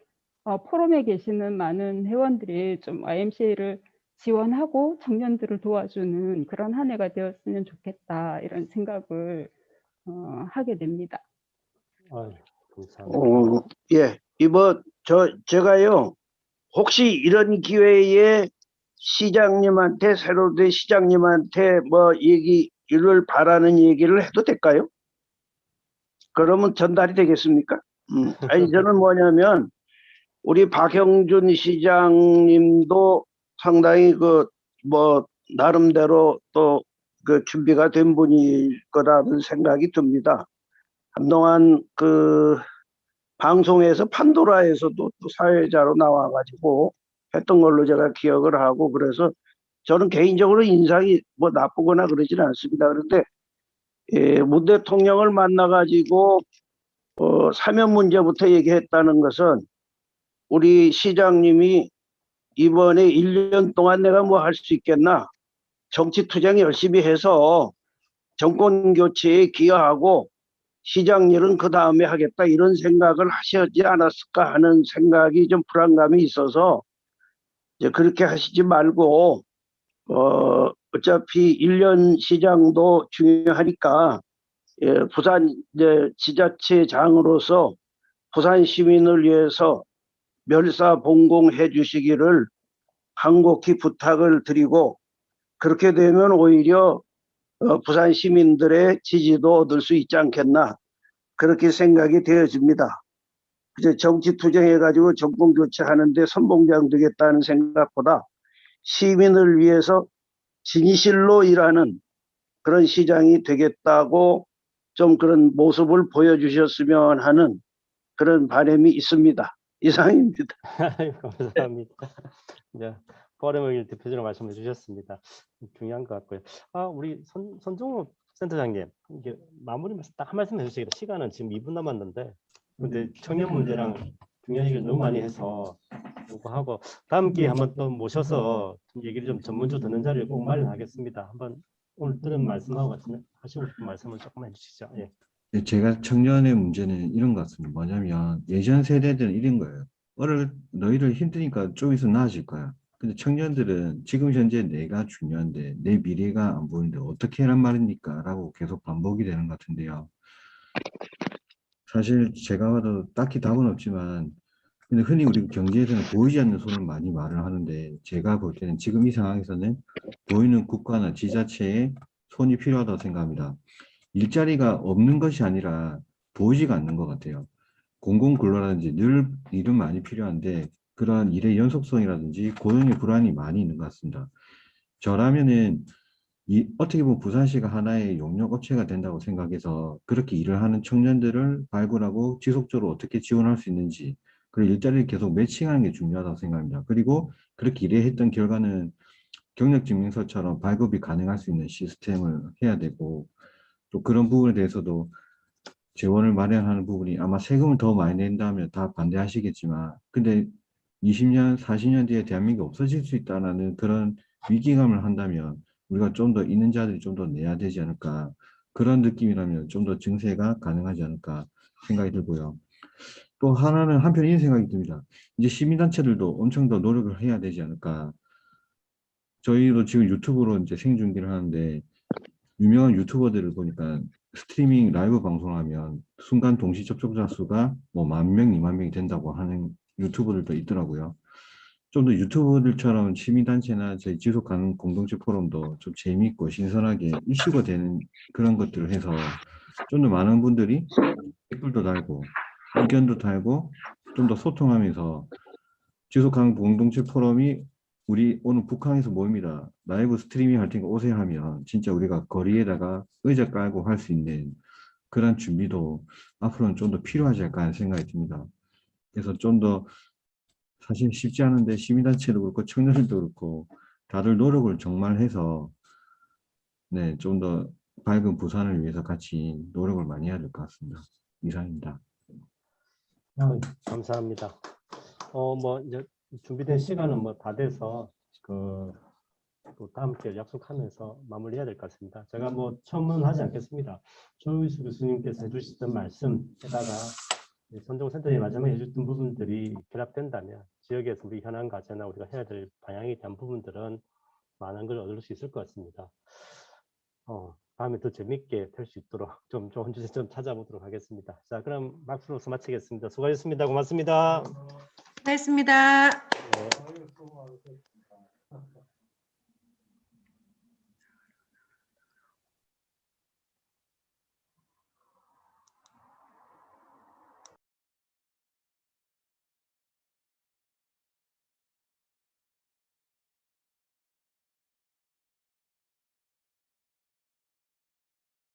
포럼에 계시는 많은 회원들이 좀 YMCA를 지원하고 청년들을 도와주는 그런 한 해가 되었으면 좋겠다, 이런 생각을 하게 됩니다. 아유, 감사합니다. 예, 제가요, 혹시 이런 기회에 시장님한테, 새로 된 시장님한테 뭐 이를 바라는 얘기를 해도 될까요? 그러면 전달이 되겠습니까? 아니, 저는 뭐냐면, 우리 박형준 시장님도 상당히 나름대로 또 그 준비가 된 분일 거라는 생각이 듭니다. 한동안 그 방송에서 판도라에서도 또 사회자로 나와가지고 했던 걸로 제가 기억을 하고, 그래서 저는 개인적으로 인상이 뭐 나쁘거나 그러지는 않습니다. 그런데 문 대통령을 만나가지고 사면 문제부터 얘기했다는 것은, 우리 시장님이 이번에 1년 동안 내가 뭐 할 수 있겠나, 정치 투쟁 열심히 해서 정권 교체에 기여하고 시장 일은 그 다음에 하겠다, 이런 생각을 하시지 않았을까 하는 생각이 좀 불안감이 있어서, 이제 그렇게 하시지 말고 어차피 1년 시장도 중요하니까 부산 지자체장으로서 부산 시민을 위해서 멸사봉공해 주시기를 간곡히 부탁을 드리고, 그렇게 되면 오히려 부산 시민들의 지지도 얻을 수 있지 않겠나, 그렇게 생각이 되어집니다. 이제 정치 투쟁해가지고 정권 교체하는데 선봉장 되겠다는 생각보다 시민을 위해서 진실로 일하는 그런 시장이 되겠다고 좀 그런 모습을 보여주셨으면 하는 그런 바람이 있습니다. 이상입니다. 감사합니다. 이제 포럼을 대표적으로 말씀해 주셨습니다. 중요한 것 같고요. 우리 손종욱 센터장님, 이게 마무리 말씀 딱 한 말씀 해주시겠다. 시간은 지금 2분 남았는데, 근데 청년 문제랑 중요한 얘기를 너무 많이 해서 그거 하고 다음 기회에 한번 또 모셔서 좀 얘기를 좀 전문적으로 듣는 자리를 꼭 마련하겠습니다. 한번 오늘 들은 말씀하고 같이 하시고 싶은 말씀을 조금 해주시죠. 예. 제가 청년의 문제는 이런 것 같습니다. 뭐냐면 예전 세대들은 이런 거예요. 너희들 힘드니까 좀 있으면 나아질 거야. 근데 청년들은 지금 현재 내가 중요한데 내 미래가 안 보이는데 어떻게 하란 말입니까? 라고 계속 반복이 되는 것 같은데요. 사실 제가 봐도 딱히 답은 없지만, 근데 흔히 우리 경제에서는 보이지 않는 손을 많이 말을 하는데, 제가 볼 때는 지금 이 상황에서는 보이는 국가나 지자체의 손이 필요하다고 생각합니다. 일자리가 없는 것이 아니라 보이지가 않는 것 같아요. 공공근로라든지 늘 일은 많이 필요한데 그러한 일의 연속성이라든지 고용의 불안이 많이 있는 것 같습니다. 저라면은 어떻게 보면 부산시가 하나의 용역업체가 된다고 생각해서 그렇게 일을 하는 청년들을 발굴하고 지속적으로 어떻게 지원할 수 있는지, 그리고 일자리를 계속 매칭하는 게 중요하다고 생각합니다. 그리고 그렇게 일했던 결과는 경력증명서처럼 발급이 가능할 수 있는 시스템을 해야 되고, 또 그런 부분에 대해서도 재원을 마련하는 부분이, 아마 세금을 더 많이 낸다면 다 반대하시겠지만, 근데 20년, 40년 뒤에 대한민국이 없어질 수 있다는 그런 위기감을 한다면 우리가 좀 더 있는 자들이 좀 더 내야 되지 않을까, 그런 느낌이라면 좀 더 증세가 가능하지 않을까 생각이 들고요. 또 하나는 한편 이런 생각이 듭니다. 이제 시민단체들도 엄청 더 노력을 해야 되지 않을까. 저희도 지금 유튜브로 이제 생중계를 하는데 유명한 유튜버들을 보니까 스트리밍 라이브 방송하면 순간 동시 접촉자 수가 뭐 10,000명, 20,000명이 된다고 하는 유튜버들도 있더라고요. 좀 더 유튜버들처럼 시민단체나 저희 지속가능 공동체 포럼도 좀 재미있고 신선하게 이슈가 되는 그런 것들을 해서 좀 더 많은 분들이 댓글도 달고 의견도 달고 좀 더 소통하면서 지속가능 공동체 포럼이 우리 오늘 북한에서 모입니다. 라이브 스트리밍 할 테니까 오세요 하면 진짜 우리가 거리에다가 의자 깔고 할 수 있는 그런 준비도 앞으로는 좀 더 필요하지 않을까 하는 생각이 듭니다. 그래서 좀 더 사실 쉽지 않은데 시민단체도 그렇고 청년들도 그렇고 다들 노력을 정말 해서 네, 좀 더 밝은 부산을 위해서 같이 노력을 많이 해야 될 것 같습니다. 이상입니다. 감사합니다. 뭐 이제 준비된 시간은 뭐 다 돼서 또 다음 기회에 약속하면서 마무리해야 될 것 같습니다. 제가 뭐 첨언하지 않겠습니다. 조유수 교수님께서 해주셨던 말씀에다가 손정호 센터장이 마지막에 해주셨던 부분들이 결합된다면 지역에서 우리 현안 과제나 우리가 해야 될 방향에 대한 부분들은 많은 걸 얻을 수 있을 것 같습니다. 다음에 더 재밌게 될 수 있도록 좀 좋은 주제 좀 찾아보도록 하겠습니다. 자, 그럼 박수로서 마치겠습니다. 수고하셨습니다. 고맙습니다. 고맙습니다. 네.